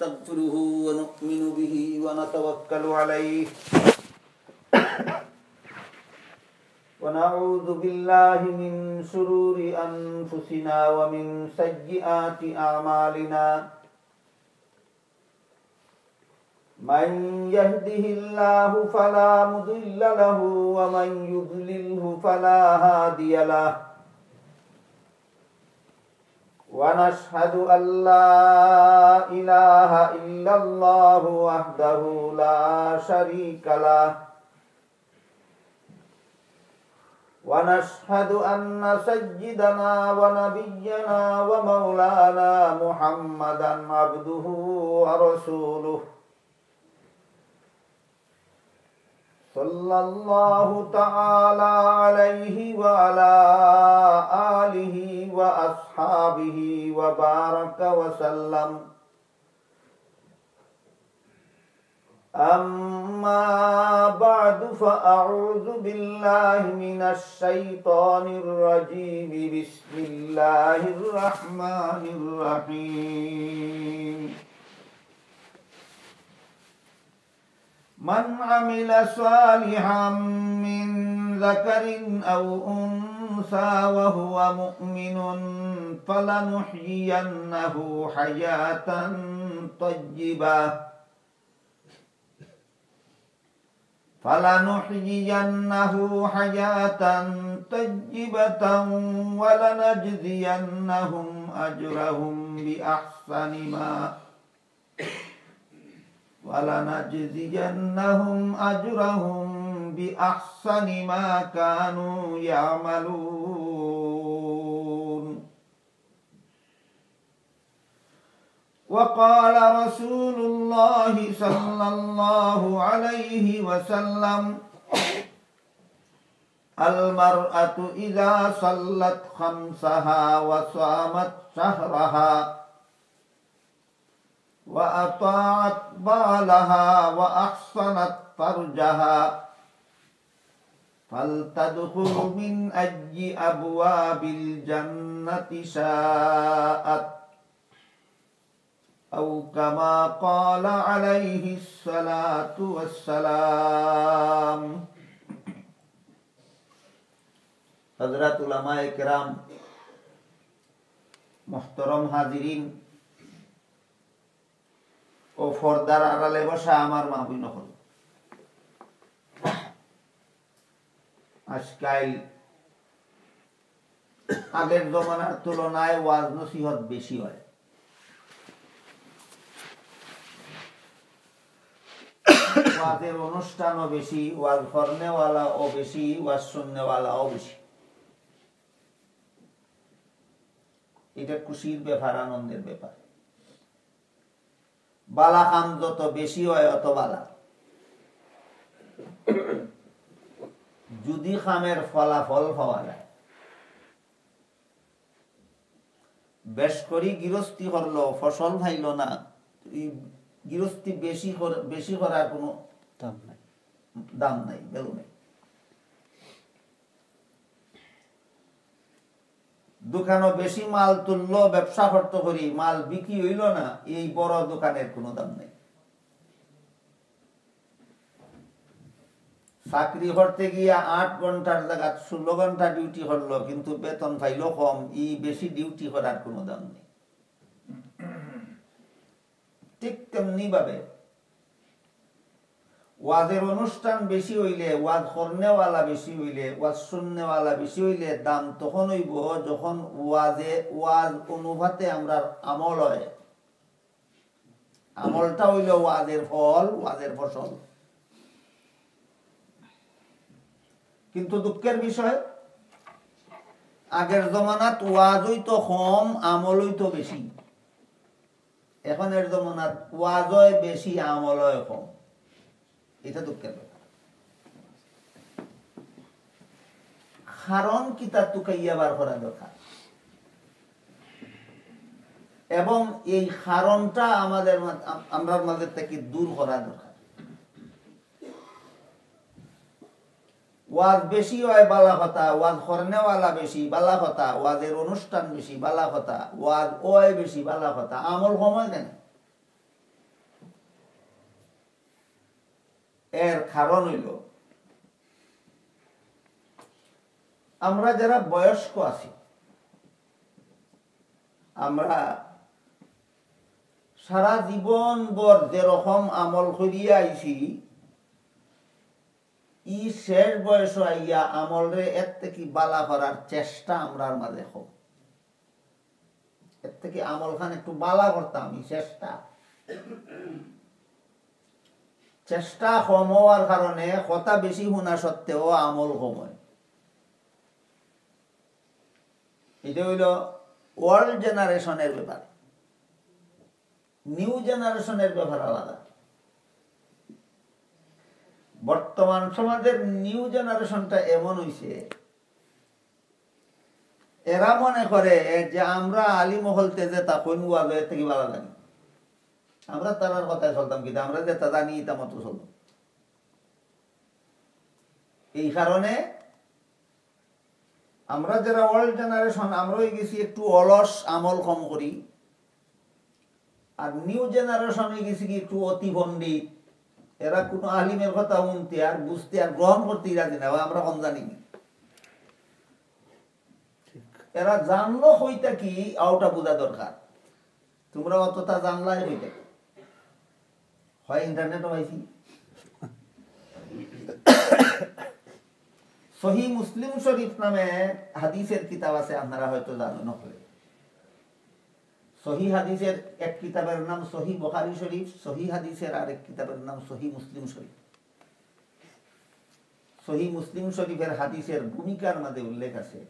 ونستغفره ونؤمن به ونتوكل عليه ونعوذ بالله من شرور أنفسنا ومن سيئات أعمالنا من يهده الله فلا مضل له ومن يضلله فلا هادي له ونشهد أن لا إله إلا الله وحده لا شريك له ونشهد أن سيدنا ونبينا ومولانا محمدا عبده ورسوله صلى الله تعالى عليه وعلى آله وأصحابه وبارك وسلم أما بعد فأعوذ بالله من الشيطان الرجيم بسم الله الرحمن الرحيم من عمل صالحا من ذكر أو أنثى وهو مؤمن فلنحيينه حياة طيبة ولنجزينهم أجرهم بأحسن ما كانوا يعملون وقال رسول الله صلى الله عليه وسلم المرأة إذا صلت خمسها وصامت شهرها وأطاعت بالها وأحصنت فرجها فلتدخل من أي أبواب الجنة شاءت أو كما قال عليه الصلاة والسلام हज़रत उलमाए किराम मोहतरम हाजिरीन ও ফরদার আড়ালে বসা আমার মা বোন হল আজকাল আগের জমানার তুলনায় ওয়াজ নসিহত বেশি হয় ওয়াজের অনুষ্ঠানও বেশি ওয়াজ করনেওয়ালাও বেশি ওয়াজ শুননেওয়ালাও বেশি এটা খুশির ব্যাপার আনন্দের ব্যাপার বালা কাম যত বেশি হয় অত বালা যদি কামের ফলাফল পাওয়া যায় বেশ করি গৃহস্থী করলো ফসল খাইল না গৃহস্থী বেশি করার কোনো দাম নাই ভ্যালু নাই দোকানও বেশি মাল তুললো ব্যবসা করতে করি মাল বিক্রি হইল না এই বড় দোকানের কোনো দাম নেই চাকরি করতে গিয়া ৮ ঘন্টার জায়গা ১৬ ঘন্টা ডিউটি করলো কিন্তু বেতন পাইলো কম এই বেশি ডিউটি করার কোনো দাম নেই ঠিক তেমনি ভাবে ওয়াজের অনুষ্ঠান বেশি হইলে ওয়াজ করনেওয়ালা বেশি হইলে ওয়াজ শুননেওয়ালা বেশি হইলে দাম তখন হইব যখন ওয়াজ অনুপাতে আমরা আমল হয় আমলটা হইল ওয়াজের ফল ওয়াজের ফসল কিন্তু দুঃখের বিষয় আগের জমানাত ওয়াজ হইতো কম আমল হইতো বেশি এখনের জমানাত ওয়াজ হয় বেশি আমল হয় কম এটা দুঃখের ব্যাপার কারণ কিতাব টুকাইয়া বার করা দরকার এবং এই কারণটা আমরা মাঝে থেকে দূর করা দরকার ওয়াজ বেশি হয় বালা কথা ওয়াজ করনেওয়ালা বেশি বালা কথা ওয়াজের অনুষ্ঠান বেশি বালা কথা ওয়াজ ওয় বেশি বালা কথা আমল কমে কেন এর কারণ হইল আমরা যারা বয়স্ক আছি, আমরা সারা জীবন ভর যেরকম আমল করিয়া আইছি, ই শেষ বয়স আইয়া আমল রে এর থেকে বালা করার চেষ্টা আমরার মাঝে হোক, এর থেকে আমল খান একটু বালা করতাম, চেষ্টা কম হওয়ার কারণে কথা বেশি শোনা সত্ত্বেও আমল কম হয়। এটা হইল ওল্ড জেনারেশনের ব্যাপার। নিউ জেনারেশনের ব্যাপার আলাদা। বর্তমান সমাজের নিউ জেনারেশনটা এমন হইছে, এরা মনে করে যে আমরা আলিমহলতে যে তা কোন ওয়াজে থেকে ভালো জানি, আমরা তার কথায় চলতাম, কিন্তু আমরা যে তা জানি তা মতো চলতাম। এই কারণে আমরা যারা ওল্ড জেনারেশন, আমরা হয়ে গেছি একটু অলস, আমল কম করি। আর নিউ জেনারেশন হয়ে গেছি কি একটু অতি পণ্ডিত, এরা কোনো আলিমের কথা শুনতে আর বুঝতে আর গ্রহণ করতে রাজি না, আমরা কম জানি। এরা জানলো হইতা কি আউটা বোঝা দরকার, তোমরা অতটা জানলাই হইতে হয় ইন্টারনেটও পাইছি। সহি মুসলিম শরীফ নামে হাদিসের কিতাব আছে, আপনারা হয়তো জানেন। সহি হাদিসের এক কিতাবের নাম সহি বুখারী শরীফ, সহি হাদিসের আরেক কিতাবের নাম সহি মুসলিম শরীফ। সহি মুসলিম শরীফের হাদিসের ভূমিকার মধ্যে উল্লেখ আছে,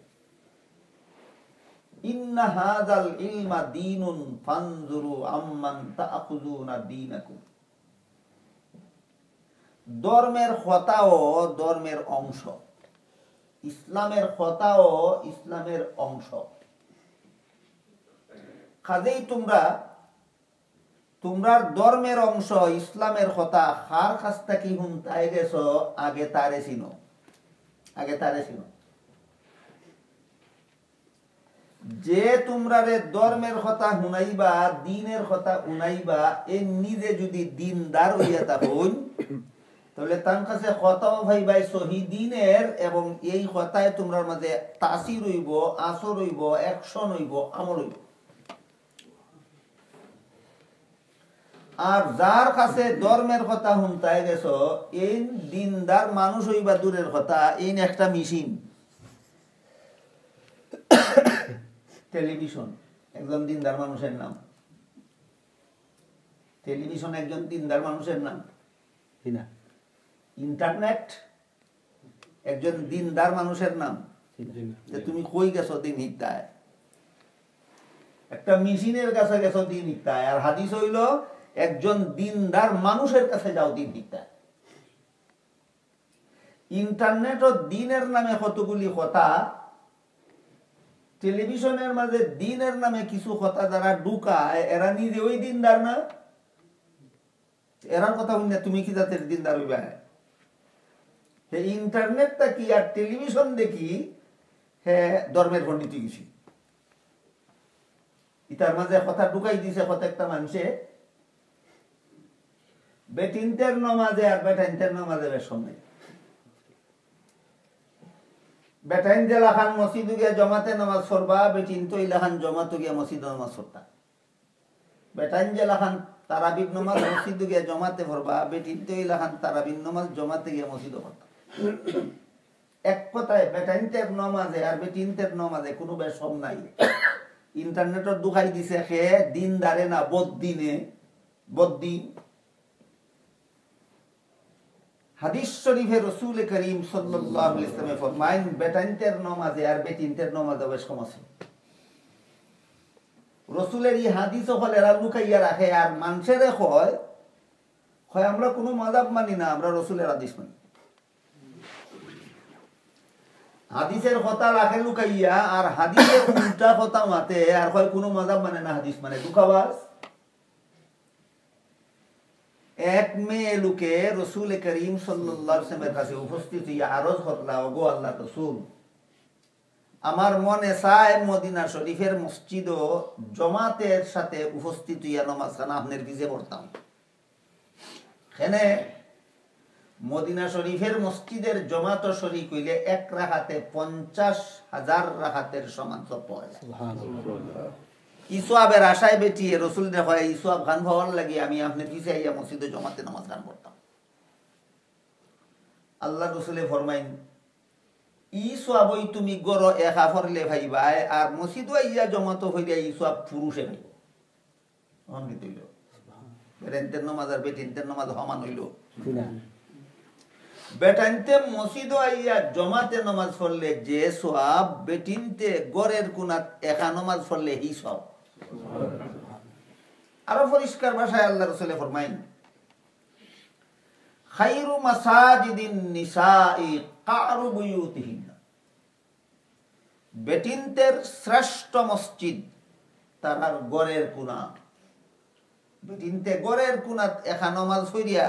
ইন্না হাযাল ইলমা দীনুন ফানজুরু আম্মান তাআখুযুনা দীনাকুম। ধর্মের কথাও ধর্মের অংশ, ইসলামের কথাও ইসলামের অংশ। কাজেই তোমরা ধর্মের অংশ ইসলামের কথা কার কাছ থেকে শুনতে গেছ, আগে তারে চিনো, যে তোমরা ধর্মের কথা শুনাইবা, দিনের কথা শুনাইবা, এ নিজে যদি দিনদার হইয়া থাকুন, তাহলে তার কাছে কথাও ভাইবাই সহি দিনের, এবং এই কথায় তোমরা মাঝে তাসির হইব, আসর হইব, অ্যাকশন হইব, আমল হইব। আর যার কাছে ধর্মের কথা শুনতে গেছ, এই দিনদার মানুষ হইবা দূরের কথা, এই একটা মেশিন। টেলিভিশন একজন দিনদার মানুষের নাম, টেলিভিশন একজন দিনদার মানুষের নাম, ইন্টারনেট একজন দিনদার মানুষের নাম। তুমি কই গেছো দিন হিতায়, একটা মেশিনের কাছে গেছো দিন হিতায়। আর হাদিস হইল একজন দিনদার মানুষের কাছে যাও দিন হিতায়। ইন্টারনেট ও দিনের নামে কতগুলি কথা, টেলিভিশনের মাঝে দিনের নামে কিছু কথা যারা ঢুকায়, এরা নিজে ওই দিনদার না। এরার কথা শুনে তুমি কি জাতের দিনদার হইবা? ইন্টারনেটটা কি আর টেলিভিশন দেখি হ্যাঁ ধর্মের পণ্ডিত গেছি, ইতার মাঝে কথা ঢুকাই দিছে প্রত্যেকটা মানুষে। বেটিনতের নমাজে আর বেটাইনতের নমাজে বেশন নেই। বেটাইন যে লাখান মসজিদ গিয়া জমাতে নামাজ পড়বা, বেটিন তো ইলাখান জমাতে গিয়া মসজিদ নামাজ পড়তা। বেটাইন যে লাখান তারাবির নামাজ মসজিদ গিয়া জমাতে পড়বা, বেটিন তো ইলাখান তারাবির নামাজ জমাতে গিয়া মসজিদ পড়তা। এক কথায় বেটাইনতের নামাজে আর বেটিনতের নামাজে কোনো বেশম নাই। ইন্টারনেটর দুখাই দিছে সে দিনদারে না বদ্দিনে, বদ্দিন। হাদিস শরীফে রাসূল করিম সাল্লাল্লাহু আলাইহি ওয়াসাল্লাম ফরমায়েন, বেটাইনতের নামাজে আর বেটিনতের নামাজে বেশ কম আছে। রাসূলের এই হাদিস হলে এরা লুকাইয়া রাখে, আর মানুষের কয় আমরা কোনো মাযহাব মানি না, আমরা রাসূলের হাদিস মানি। হাদিসের কথা রাখে লুকাইয়া, আর হাদিসের উল্টা কথা মাতে, আর কয় কোনো মাযহাব মানে না, হাদিস মানে। দুঃখাবাস। এক মেয়ে লোকে রাসূল করিম সাল্লাল্লাহু আলাইহি ওয়াসাল্লামের কাছে উপস্থিত হইয়া আরজ করলা, ওগো আল্লাহর রাসূল, আমার মনে চায় মদিনা শরীফের মসজিদও জামাতের সাথে উপস্থিত হইয়া নামাজ খানা আপনার ভিজে পড়তাম। এখানে মদিনা শরীফের মসজিদের জমাত শরীক হইলে এক রাকাতে 50,000 রাকাতের সমান সওয়াব পাওয়া যায়। ইসওয়াবের আশায় বেটি রাসূল দেখায় ইসওয়াব খান হওয়ার লাগি আমি আপনি পিছে আইয়া মসজিদে জমাতে নামাজ গান পড়তাম। আল্লাহ রাসূলে ফরমাইন ইসওয়াবই তুমি গড় একা পড়লে ভাইবাই আর মসজিদে আইয়া জমাত হইলে ইসওয়াব পুরুষে ভাইব। অমৃত হইল বেরেন্তের নামাজ আর বেটিনতের নামাজ সমান হইল না। বেটাইনতে মসজিদে আইয়া জমাতে নামাজ পড়লে যে সওয়াব বেটিনতে গড়ের কোণাত একা নামাজ পড়লে এই সওয়াব। আরো পরিষ্কার ভাষায় আল্লাহ রাসূলে ফরমাইন খায়রু মাসাজিদিন নিসাই কারু বুয়ুতিহিন্না, বেটিনতের শ্রেষ্ঠ মসজিদ তার গড়ের কোণা। বেটিনতে গড়ের কোণাত একা নামাজ পড়িয়া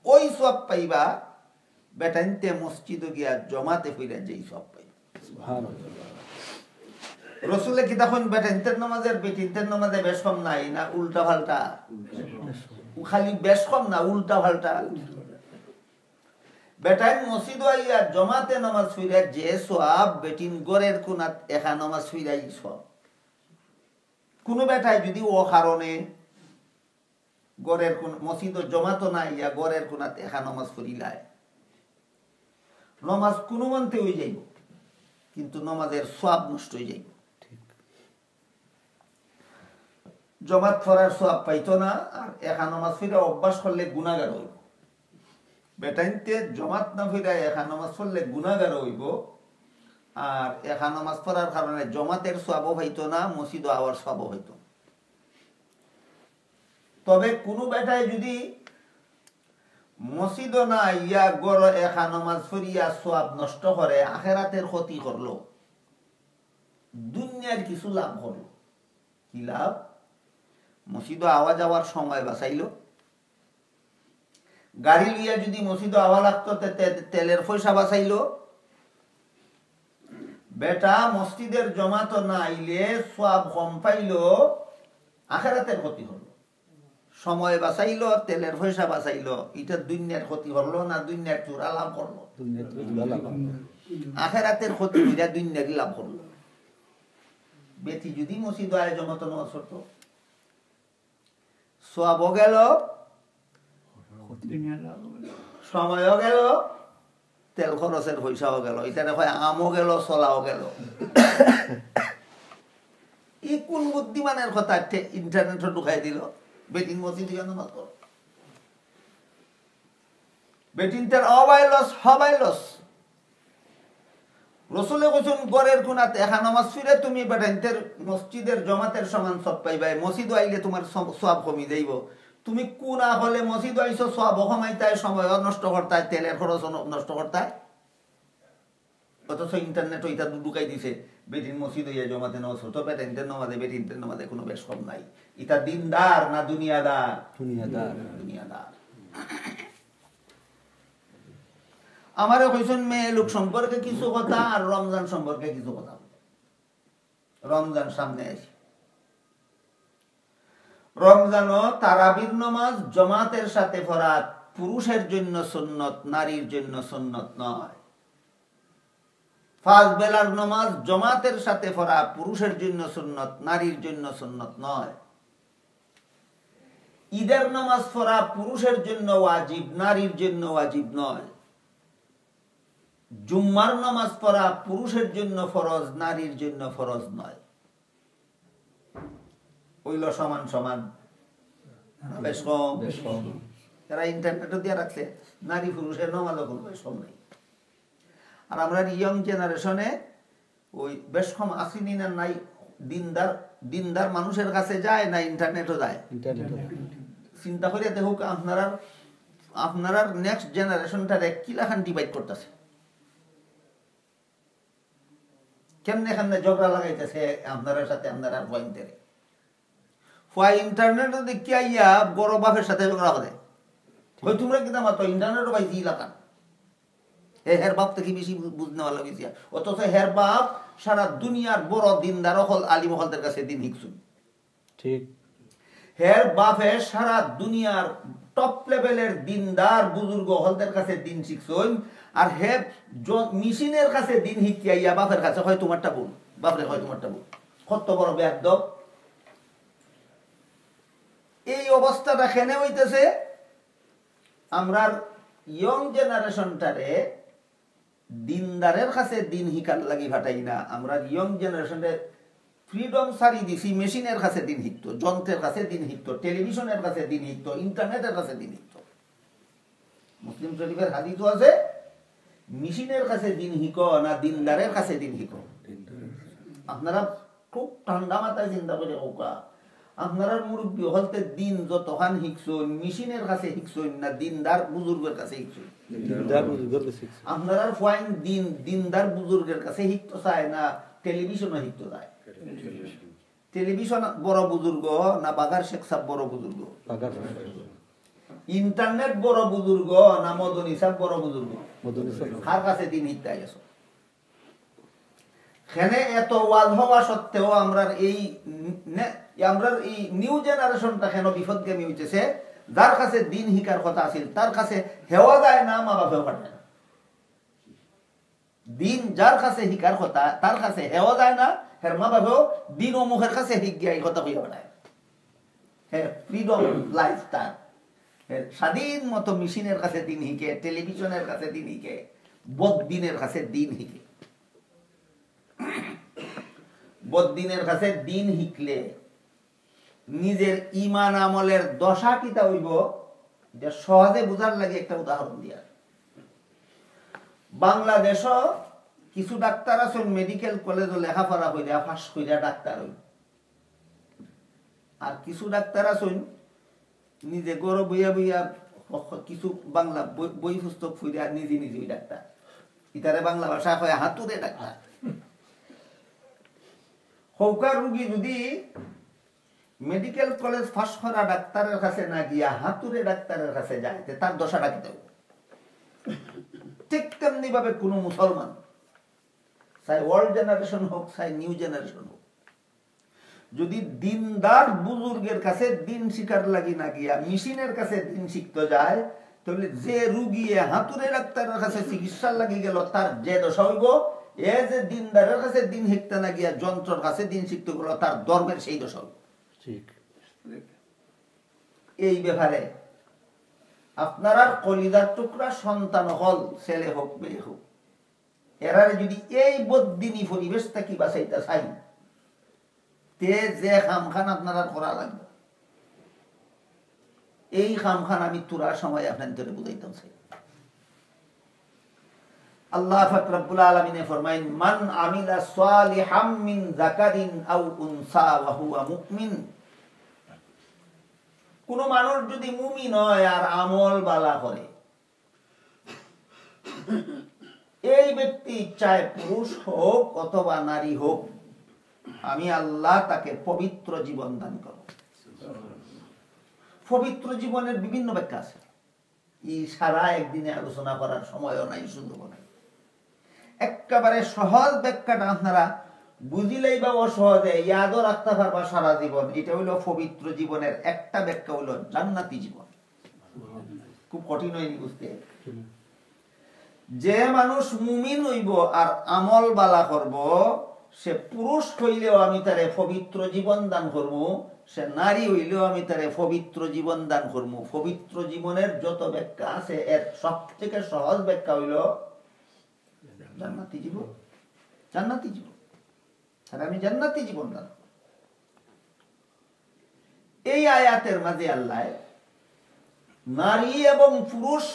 ওই সওয়াব পাইবা বেটাইনতে মসজিদে গিয়া জমাতে পড়িয়া যেই সওয়াব পাইবা। সুবহানাল্লাহ। রাসূলে কি তখন বেটাইনতের নামাজের বেটিনতের নামাজে বেশ কম নাই না উল্টা পাল্টা? খালি বেশ কম না উল্টা পাল্টা। বেটাইন মসজিদে আইয়া জমাতে নামাজ পড়িয়া যে সওয়াব বেটিন গড়ের কোণাত একা নামাজ পড়িয়া এই সওয়াব। কোন বেটায় যদি ও কারণে গড়ের কোন মসজিদে জমাতো না ইয়া গড়ের কোণাত একা নামাজ পড়িলায় নামাজ কোনো মন্তে হয়ে যাইব কিন্তু নামাজের সওয়াব নষ্ট হয়ে যাইব। জমাত পড়ার সওয়াব পাইতো না আর একা নামাজ পড়া অভ্যাস করলে গুনাহগার হইব। বেটাইনতে জমাত না পড়া একা নামাজ পড়লে গুনাহগার হইব আর একা নামাজ পড়ার কারণে জমাতের সওয়াবও হইতো না মসজিদে আওয়ার সওয়াবও হইতো। তবে কোনো বেটায় যদি মসজিদে না ইয়া গড় একা নামাজ পড়িয়া সওয়াব নষ্ট করে আখিরাতের ক্ষতি করলো, দুনিয়ার কিছু লাভ হলো। কি লাভ? মসজিদে আওয়া যাওয়ার সময় বাঁচাইলো। গাড়ি লিয়া যদি মসজিদে আওয়া লাগতো তেলের পয়সা বাঁচাইলো। বেটা মসজিদের জমাত না আইলে সওয়াব কম পাইলো, আখিরাতের ক্ষতি হলো। সময় বাঁচাইলো, তেলের পয়সা বাঁচাইলো, এটা দুনিয়ার ক্ষতি হলো না দুনিয়ার চূড়া লাভ করলো? আখিরাতের ক্ষতি হইয়া দুনিয়ারই লাভ করলো। বেটি যদি মসজিদে আয় জমাত নামাজ পড়তো সওয়াবও গেল, সময়ও গেল, তেল খরচের পয়সাও গেল। এটা দেখো আমও গেল, চলাও গেল। ই কোন বুদ্ধিমানের কথা ইন্টারনেটে ঢুকাই দিল বেটিন মসজিদে নামাজ পড়ো। বেটিনটার অবাই লস হবাই লস। রাসূলে কইছেন গড়ের কোণাতে একা নামাজ পড়ে তুমি বেটাইনতের মসজিদের জমাতের সমান সওয়াব পাইবা। মসজিদে আইলে তোমার সওয়াব কমি যাইব। তুমি কোনা হলে মসজিদে আইছো সওয়াব কমাইতাই, সময় নষ্ট করতাই, তেলের খরচ নষ্ট করতাই। অথচ ইন্টারনেট ওইটা ঢুকাই দিছে বেটিন মসজিদে ইয়া জমাতে নামাজ পড়তো, বেটাইনতের নামাজে বেটিনতের নামাজে কোনো বেশ কম নাই। এটা দিনদার না দুনিয়াদার? দুনিয়াদার। দুনিয়াদার। আমারে কইছেন মেয়ে লোক সম্পর্কে কিছু কথা আর রমজান সম্পর্কে কিছু কথা। রমজান সামনে আসে। রমজানও তারাবির নামাজ জামাতের সাথে পড়া পুরুষের জন্য সুন্নত, নারীর জন্য সুন্নত নয়। পাঁচ বেলার নামাজ জামাতের সাথে পড়া পুরুষের জন্য সুন্নত, নারীর জন্য সুন্নত নয়। ঈদের নামাজ পড়া পুরুষের জন্য ওয়াজিব, নারীর জন্য ওয়াজিব নয়। জুম্মার নামাজ পড়া পুরুষের জন্য ফরজ, নারীর জন্য ফরজ নয়। হইল সমান সমান, বেশ কম। যারা ইন্টারনেটে দিয়ে রাখছে নারী পুরুষের নামাজও কোনো বেশ কম নেই। আর আমরা ইয়ং জেনারেশনে ওই বেশ কম আসিনি না নাই, দিনদার মানুষের কাছে যায় না ইন্টারনেটও যায়। চিন্তা করে দেখুক আপনারা নেক্সট জেনারেশনটারে কিলাখান ডিভাইড করতেছে, কেমনে কেমনে ঝগড়া লাগাইতেছে আপনার সাথে আপনার পয়েন্টের। ইন্টারনেটে দেখি আইয়া বড় বাপের সাথে ঝগড়া করে, ওই তোমরা কিন্তু আমার তো ইন্টারনেটও পাইছি এলাকান হের বাপ থেকে বেশি বুঝতে ভালো গেছি। অথচ হের বাপ সারা দুনিয়ার বড় দিনদার হল আলিম হলদের কাছে দিন শিখছুন। ঠিক হের বাপে সারা দুনিয়ার টপ লেভেলের দিনদার বুজুর্গ হলদের কাছে দিন শিখছইন আর হে মেশিনের কাছে দিন শিখিয়া বাপের কাছে হয় তোমারটা ভুল, বাপরে হয় তোমারটা ভুল, কত বড় বেয়াদব। এই অবস্থাটা কেন হইতেছে? আমরা ইয়ং জেনারেশনটারে দিনদারের কাছে দিন শিকার লাগি ফাটাই না, আমরা ইয়ং জেনারেশনে ফ্রিডম সারি দিছি মেশিনের কাছে দিন শিখত, যন্ত্রের কাছে দিন শিখত, টেলিভিশনের কাছে দিন শিখত, ইন্টারনেটের কাছে দিন শিখত। মুসলিম শরীফের হাদিসও আছে, মেশিনের কাছে দিন শিখো না দিনদারের কাছে দিন শিখো। আপনারা খুব ঠান্ডা মাথায় চিন্তা করে ওকা, আপনারা মুরব্বী হলতে দিন যতখান শিখছেন মেশিনের কাছে শিখছেন না দিনদার বুজুর্গের কাছে শিখছেন? আপনারা ফাইন দিন দিনদার বুজুর্গের কাছে শিখতে চায় না টেলিভিশনও শিখতে চায়? টেলিভিশন বড় বুজুর্গ না বাগার শেখ সাহেব বড় বুজুর্গ? ইন্টারনেট বড় বুজুর্গ না মদনী সাহেব বড় বুজুর্গ? কার কাছে দিন শিখতে আইছো? এখানে এত ওয়াজ হওয়া সত্ত্বেও আমরা এই নিউ জেনারেশনটা কেন বিপদগামী হইতেছে? যার কাছে দিন শিকার কথা আছিল তার কাছে হেওয়া যায় না, মা বাপেও পাঠায় না। দিন যার কাছে শিকার কথা তার কাছে হেওয়া যায় না, হের মা বাপেও দিন অমুখের কাছে শিখ গিয়া এই কথা কইয়া বেড়ায়। ফ্রিডম লাইফ তার স্বাধীন মতো মেশিনের কাছে দিন শিখে, টেলিভিশনের কাছে দিন শিখে, বদিনের কাছে দিন শিখে। বদিনের কাছে দিন শিখলে নিজের ইমান আমলের দশা কিতা হইব যে সহজে বুঝার লাগে একটা উদাহরণ দিয়া। বাংলাদেশ কিছু ডাক্তার আছেন মেডিকেল কলেজ লেখাপড়া কইরা পাস কইরা ডাক্তার হইল, আর কিছু ডাক্তার আছেন নিজে গড় বইয়া বইয়া কিছু বাংলা বই পুস্তক ফুইরা নিজে নিজেই ডাক্তার। ইতারে বাংলা ভাষা হয় হাতুরে ডাক্তার। হৌকার রুগী যদি মেডিকেল কলেজ পাস করা ডাক্তারের কাছে না গিয়া হাতুরে ডাক্তারের কাছে যায় তার দশাটা কি দেব? ঠিক তেমনি ভাবে কোন মুসলমান চাই ওল্ড জেনারেশন হোক চাই নিউ জেনারেশন হোক, যদি দিনদার বুজুর্গের কাছে দিন শিকার লাগি না গিয়া মেশিনের কাছে দিন শিখতে যায়, তাহলে যে রুগী হাতুরে ডাক্তারের কাছে চিকিৎসার লাগি গেল তার যে দশা হইব, এ যে দিনদারের কাছে দিন শিখতে না গিয়া যন্ত্রের কাছে দিন শিখতে গেল তার ধর্মের সেই দশা হইব। এই ব্যাপারে আপনারা কলিজার টুকরা সন্তান হল, ছেলে হোক মেয়ে হোক, এরারে যদি এই বদ্দিনী পরিবেশ থাকি বাঁচাইতে চাই, তে যে খামখান আপনারা করা লাগবে, এই খামখান আমি তুরার সময় আপনাদের বুঝাইতাম চাই। আল্লাহ পাক রব্বুল আলামিন ফরমাইন, মান আমিলা সালিহাম মিন যাকারিন আও উনসা ওয়া হুয়া মুমিন। কোন মানুষ যদি মুমিন হয় আর আমল বালা করে, এই ব্যক্তি চাই পুরুষ হোক অথবা নারী হোক, আমি আল্লাহ তাকে পবিত্র জীবন দান করব। পবিত্র জীবনের বিভিন্ন ব্যাখ্যা আছে, এই সারা একদিনে আলোচনা করার সময়ও নাই, সুযোগ নাই। একেবারে সহজ ব্যাখ্যাটা আপনারা বুঝিলেই বা অসহজে ইয়াদও রাখতে পারবা সারা জীবন। এটা হইল পবিত্র জীবনের একটা ব্যাখ্যা, হইল জান্নাতি জীবন। খুব কঠিন হয়নি বুঝতে। যে মানুষ মুমিন হইব আর আমল বালা করব, সে পুরুষ হইলেও আমি তারে পবিত্র জীবন দান করব, সে নারী হইলেও আমি তারে পবিত্র জীবন দান করব। পবিত্র জীবনের যত ব্যাখ্যা আছে এর সব থেকে সহজ ব্যাখ্যা হইল জান্নাতি জীবন। জান্নাতি জীবন, আর আমি জান্নাতি জীবন দান। এই আয়াতের মাঝে আল্লাহ নারী এবং পুরুষ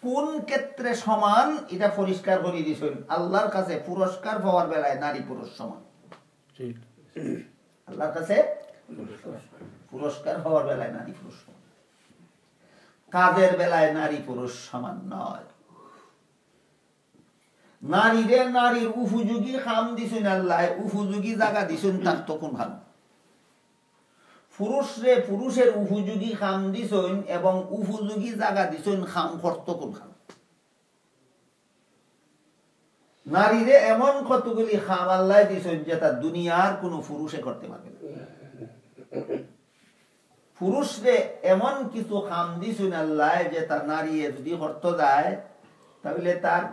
কোন ক্ষেত্রে সমান এটা পরিষ্কার করে দিয়েছেন। আল্লাহর কাছে পুরস্কার পাওয়ার বেলায় নারী পুরুষ সমান। আল্লাহর কাছে পুরস্কার পাওয়ার বেলায় নারী পুরুষ সমান, কাজের বেলায় নারী পুরুষ সমান নয়। নারীরে নারীর উপযোগী কাম দিছেন আল্লাহ, উপযোগী জায়গা দিছেন, তার তখন ভালো। পুরুষরে পুরুষের উপযোগী কাম দিছেন এবং উপযোগী জায়গা দিছেন কাম করত কোন কাম। নারীরে এমন কতগুলি কাম আল্লাহ দিছেন যেটা দুনিয়ার কোন পুরুষে করতে পারবে না। পুরুষরে এমন কিছু খাম দিছুন আল্লাহ যে তার নারী যদি হরত যায় তাহলে তার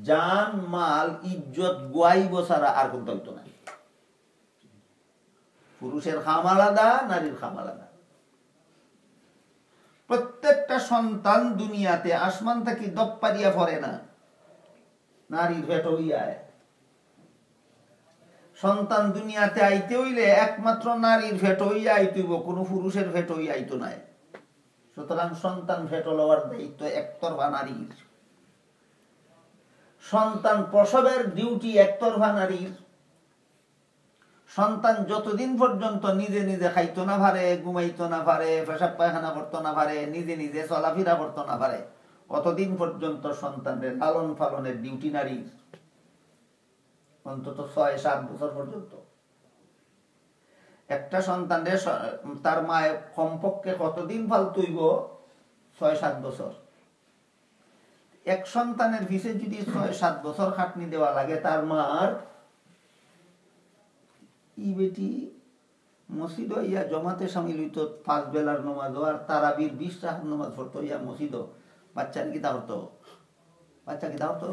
জান মাল ইজ্জত গোয়াইব ছাড়া আর কোন তত্ত্ব নাই। পুরুষের খাম আলাদা, নারীর খাম আলাদা। প্রত্যেকটা সন্তান দুনিয়াতে আসমান থেকে দপ পারিয়া পড়ে না, নারীর ভেট হইয়ায়। সন্তান দুনিয়াতে আইতে হইলে একমাত্র নারীর ভেট হইয়া আইতেইব, কোন পুরুষের ভেট হইয়া আইতো নাই। সুতরাং সন্তান ভেট লওয়ার দায়িত্ব একতরফা নারীর। সন্তান প্রসবের ডিউটি একতরফা নারীর। সন্তান যতদিন পর্যন্ত নিজে নিজে খাইতো না পারে, ঘুমাইতো না পারে, পেশাব পায়খানা করতো না পারে, নিজে নিজে চলাফেরা করতো না পারে, অতদিন পর্যন্ত সন্তানের লালন পালনের ডিউটি নারীর, অন্তত ৬-৭ বছর পর্যন্ত। একটা সন্তানের তার মায়ের কমপক্ষে কতদিন পালতইব? ৬-৭ বছর। এক সন্তানের পিছে যদি ৬-৭ বছর খাটনি দেওয়া লাগে তার মার, ই বেটি মসজিদ ইয়া জমাতে সামিল হইতো ৫ বেলার নমাজ আর তারাবির ২০ রাকাত নমাজ পড়তো ইয়া মসজিদ, বাচ্চার কি তা হতো? বাচ্চা কি তা হতো?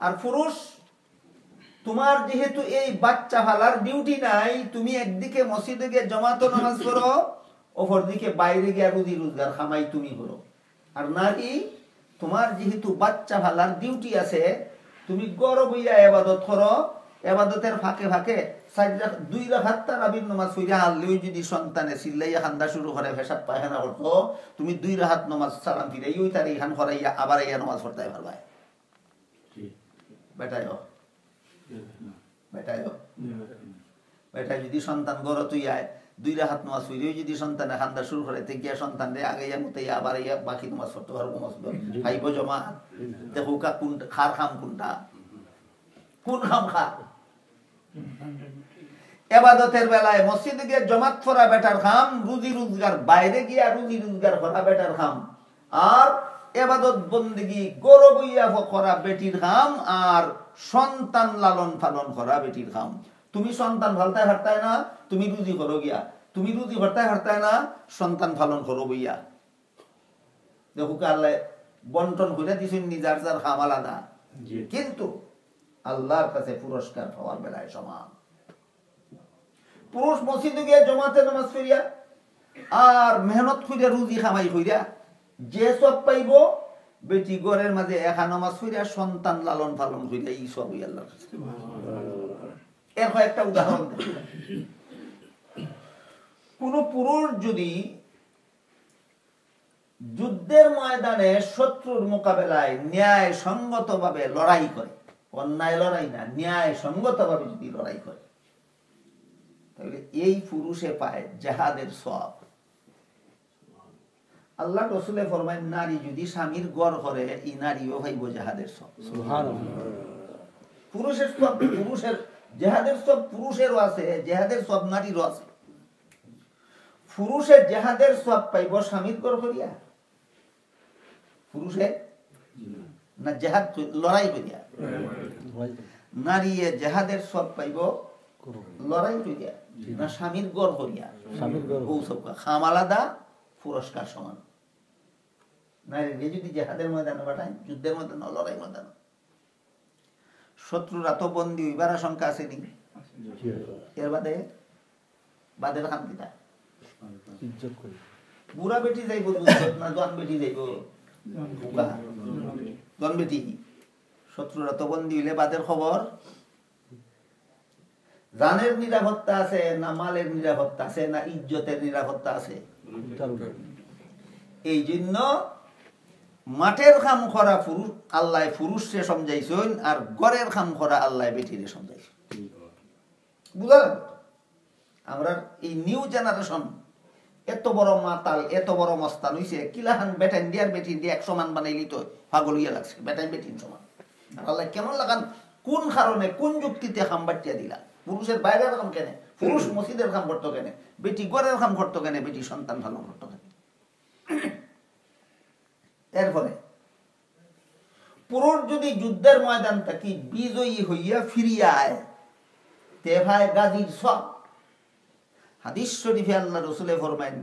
আর পুরুষ, তোমার যেহেতু এই বাচ্চা ফালার ডিউটি নাই, তুমি একদিকে মসজিদে গিয়ে জমাতো নামাজ পড়ো, অপরদিকে বাইরে গিয়ে রুজি রোজগার খামাই তুমি করো। আর নারী, তোমার যেহেতু বাচ্চা ফালার ডিউটি আছে, তুমি গরব হইয়া এবাদত করো, এবাদতের ফাঁকে ফাঁকে ২ রাকাত তারাবির নামাজ পড়িয়া হারলেও যদি সন্তানে চিল্লাইয়া খান্দা শুরু করে, পেশাব পায়খানা করতো, তুমি 2 রাকাত নামাজ সালাম ফিরাই ওই তার এইখান করাইয়া আবার ইয়া নামাজ পড়তে পারবা। বেটাই যদি সন্তান গড় তুইয়ায় 2 রাকাত নামাজ পড়িও যদি সন্তানে খান্দা শুরু করে, গিয়া সন্তানরে আগে মতে আবার ইয়া বাকি নামাজ পড়তে পারবো। মসজিদ খাইব জমা, দেখো কা কোন খার খাম কোনটা, কোন খাম খা। এবাদতের বেলায় মসজিদে গিয়ে জমাত পড়া বেটার খাম, রুজি রোজগার বাইরে গিয়া রুজি রোজগার করা বেটার খাম। আর এবাদত বন্দেগী গরব হইয়া করা বেটির খাম, আর সন্তান লালন পালন করা বেটির খাম। তুমি সন্তান ভালতায় হারতায় না, তুমি রুজি করো গিয়া, তুমি রুজি ভরতায় হারতায় না, সন্তান পালন করো বইয়া। দেখো আল্লাহ বন্টন করে দিছেন নিজার যার খাম আলাদা, কিন্তু আল্লাহর কাছে পুরস্কার পাওয়ার বেলায় সমান। পুরুষ মসজিদে গিয়ে জমাতে নামাজ পড়িয়া আর মেহনত কইরা রুজি খামাই কইরা যে সব পাইব, বেটি ঘরের মাঝে একা নামাজ পড়িয়া সন্তান লালন পালন কইরা এই সব আল্লাহর কাছে। এর একটা উদাহরণ দেখি। কোন পুরুষ যদি যুদ্ধের ময়দানে শত্রুর মোকাবেলায় ন্যায় সঙ্গত ভাবে লড়াই করে, অন্যায় লড়াই না, ন্যায় সঙ্গত ভাবে যদি লড়াই করে, তাহলে এই পুরুষে পায় জিহাদের সওয়াব। আল্লাহ রাসূলে ফরমায়, নারী যদি স্বামীর গড় করে, এই নারীও পাইব জিহাদের সওয়াব। সুবহানাল্লাহ। পুরুষের সওয়াব, পুরুষের জিহাদের সওয়াব পুরুষেরও আছে, জিহাদের সওয়াব নারীরও আছে। পুরুষের জিহাদের সওয়াব পাইব স্বামীর গড় করিয়া, পুরুষে না জিহাদ লড়াই করিয়া, নারী জিহাদের সওয়াব পাইব লড়াই করিয়া না স্বামীর গড় করিয়া। খাম আলাদা, পুরস্কার সমান। নারীকে যদি জিহাদের ময়দানে পাঠায়, যুদ্ধের ময়দানে, লড়াই ময়দানে, শত্রুরা তো বন্দী হইবার আশঙ্কা আছে নি, এর বাদে বাদের খান কিতা বুড়া বেটি যাইব না জন বেটি যাইব? জন বেটি। শত্রুরা তো বন্দী হইলে বাদের খবর। জানের নিরাপত্তা আছে না মালের নিরাপত্তা আছে না ইজ্জতের নিরাপত্তা আছে? এই জন্য মাঠের খাম করা পুরুষ আল্লাহ পুরুষে সমঝাইছেন, আর গড়ের খাম করা আল্লাহ বেটিরে সমঝাইছেন। বুঝা লাগবে? আমরা এই নিউ জেনারেশন এত বড় মাতাল, এত বড় মস্তান হইছে, কিলাহান বেটাইন দিয়ার বেটিন দিয়ে এক সমান বানাইলি তো পাগল হইয়া লাগছে, বেটাইন বেটিন সমান। আল্লাহ কেমন লাগান, কোন কারণে, কোন যুক্তিতে খাম বাটিয়া দিলা? পুরুষের বাইরের কাম কেন? পুরুষ মসজিদের কাম করতো কেন? বেটি গড়ের কাম করতো কেন? বেটি সন্তান ভালো করতো কেন? এরপরে পুরুষ যদি যুদ্ধের ময়দান থাকি বিজয়ী হইয়া ফিরিয়া আয়, তে ভাই গাজীর সব হাদিস শরীফে আল্লাহ রসুলে ফরমাইন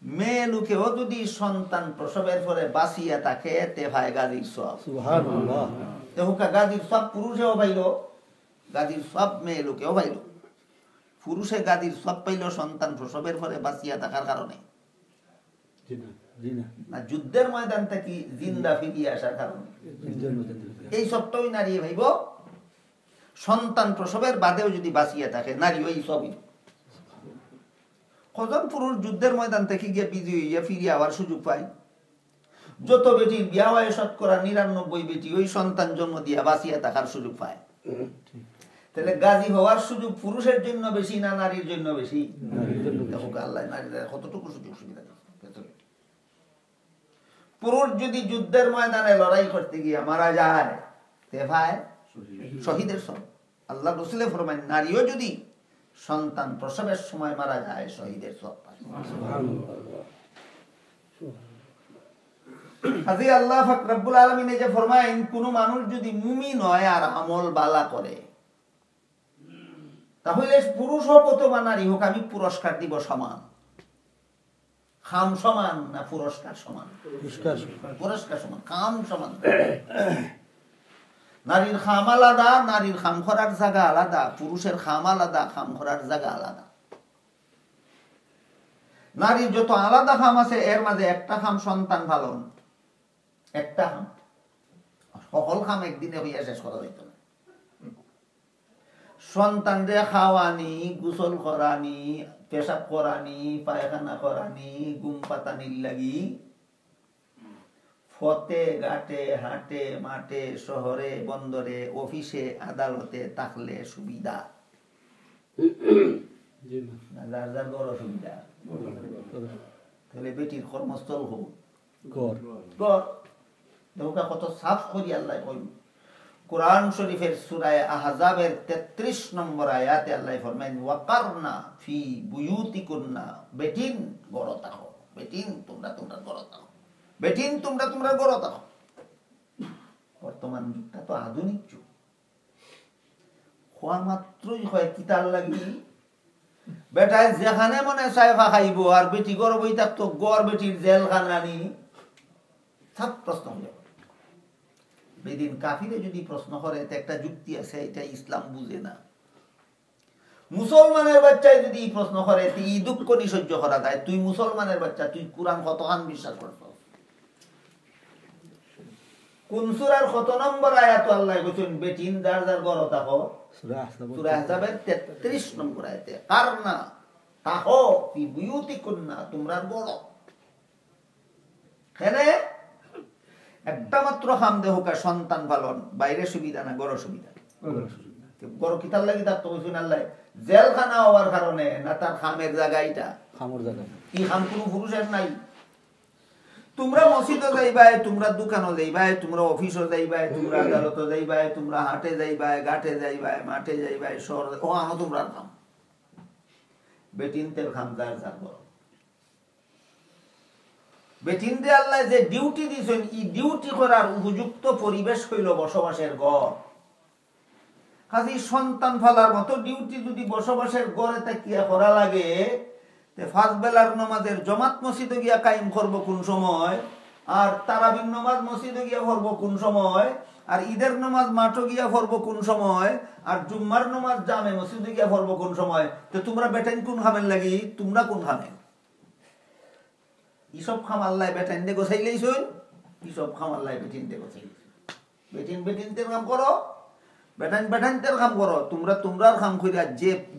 মেয়ে লোকেও যদি সন্তান প্রসবের পরে বাঁচিয়া থাকে তে ভাই গাজীর সব সুবহানাল্লাহ দেহুকা গাজীর সব পুরুষেও পাইল, গাজীর সব মেয়ে লোকেও পাইল। পুরুষে গাজীর সব পাইল সন্তান প্রসবের পরে বাঁচিয়া থাকার কারণে, না যুদ্ধের ময়দান থেকে জিন্দা ফিরিয়ে আসার কারণে। এই সবটাই নারী ভাইব সন্তান প্রসবের বাদেও যদি বাঁচিয়া থাকে নারী ওই সবই। কজন পুরুষ যুদ্ধের ময়দান থেকে গিয়ে বিজয়ী হইয়া ফিরিয়ে আবার সুযোগ পায়? যত বেটির বিয়া হয় ৯৯ বেটি ওই সন্তান জন্ম দিয়া বাঁচিয়া থাকার সুযোগ পায়। তাহলে গাজী হওয়ার সুযোগ পুরুষের জন্য বেশি না নারীর জন্য বেশি? আল্লাহ নারীরা কতটুকু সুযোগ সুবিধা দিয়েছে। পুরুষ যদি যুদ্ধের ময়দানে লড়াই করতে গিয়া মারা যায় তে ভাই শহীদের সব। আল্লাহ রসুলে ফরমায় নারীও যদি সন্তান প্রসবের সময় মারা যায় শহীদের সব পায়। আজি আল্লাহ পাক রব্বুল আলামিন যে ফরমায়েন কোন মানুষ যদি মুমিন হয় আর আমল বালা করে তাহলে পুরুষ হোক অথবা নারী হোক আমি পুরস্কার দিব সমান। খাম সমান না পুরস্কার সমান? পুরস্কার সমান, খাম সমান। নারীর খাম আলাদা, নারীর খাম করার জায়গা আলাদা, পুরুষের খাম আলাদা, খাম করার জায়গা আলাদা। নারীর যত আলাদা খাম আছে এর মাঝে একটা খাম সন্তান পালন, একটা খাম। সকল খাম একদিনে হইয়া শেষ করা যাইত না। সন্তানরে খাওয়ানি, গোসল করানি, পেশাব করানি, পায়খানা করানি, ঘুম পাতানির লাগি ফতে ঘাটে হাটে মাঠে শহরে বন্দরে অফিসে আদালতে থাকলে সুবিধা, যার যার বড় সুবিধা। তাহলে বেটির কর্মস্থল হোক ঘর। দেখো কত সাফ করি আল্লাহ কইল কুরআন শরীফের সূরা আহজাবের ৩৩ নম্বর আয়াতে আল্লাহ ফরমায়েন ওয়াকারনা ফি বুয়ুতিকুন্না, বেটিন ঘর থাকো, বেটিন তোমরা ঘর থাকো, বেটিন তোমরা ঘর থাকো। বর্তমান যুগটা তো আধুনিক যুগ। খোয়া মাত্রই হয় কিতার লাগি বেটায় যেখানে মনে চাইফা খাইব আর বেটি ঘর বই থাকতো গড় বেটির জেলখানানি সব প্রশ্ন হয়ে যাবে। বেদিন কাফিরে যদি প্রশ্ন করে একটা যুক্তি আছে, এটা ইসলাম বুঝে না। মুসলমানের বাচ্চায় যদি প্রশ্ন করে এই দুঃখ নিসহ্য করা যায়, তুই মুসলমানের বাচ্চা, তুই কুরআন কতখান বিশ্বাস করছ? কোন সূরার কত নম্বর আয়াত আল্লাহ বলেছেন বেটিন যার যার ঘর থাকো? সূরা আহজাবের ৩৩ নম্বর আয়াতে কারনা তাহো ফি বুয়ুতিকুন্না, তোমরা ঘর। এখানে একটা মাত্র খাম দেহকা সন্তান পালন, বাইরে সুবিধা না ঘর সুবিধা। ঘর কিতার লাগি তার তো কইছেন আল্লাহ জেলখানা হওয়ার কারণে না তার খামের জায়গা, এটা খামর জায়গা। কি খাম কোন পুরুষের নাই? তোমরা মসজিদে যাইবাই, তোমরা দোকানে যাইবাই, তোমরা অফিসে যাইবাই, তোমরা আদালতে যাইবাই, তোমরা হাটে যাইবাই, ঘাটে যাইবাই, মাঠে যাইবাই, শহর ও আনো তোমরা খাম। বেটিন তেল খাম যার যার ঘর। বেটিনরে আল্লাহ যে ডিউটি দিয়েছেন এই ডিউটি করার উপযুক্ত পরিবেশ হইল বসবাসের ঘর। কাজে সন্তান ফালার মতো ডিউটি যদি বসবাসের ঘরে তাকিয়া করা লাগে, পাঁচ বেলার নামাজের জমাত মসজিদে গিয়া কায়েম করবো কোন সময়, আর তারাবির নামাজ মসজিদে গিয়া পড়বো কোন সময়, আর ঈদের নামাজ মাঠে গিয়া পড়বো কোন সময়, আর জুম্মার নামাজ জামে মসজিদে গিয়া পড়বো কোন সময়, তো তোমরা বেটাইন কোন খামের লাগি? তোমরা কোন খামেন? ইসব খাম আল্লাহ বেটাইন দে গোছাইলেইছুন, ইসব খাম আল্লাহ বেটিন দে গোছাইলেইছুন। বেটিন তের কাম করো, বেটাইন তের কাম করো। তোমরার কাম করিয়া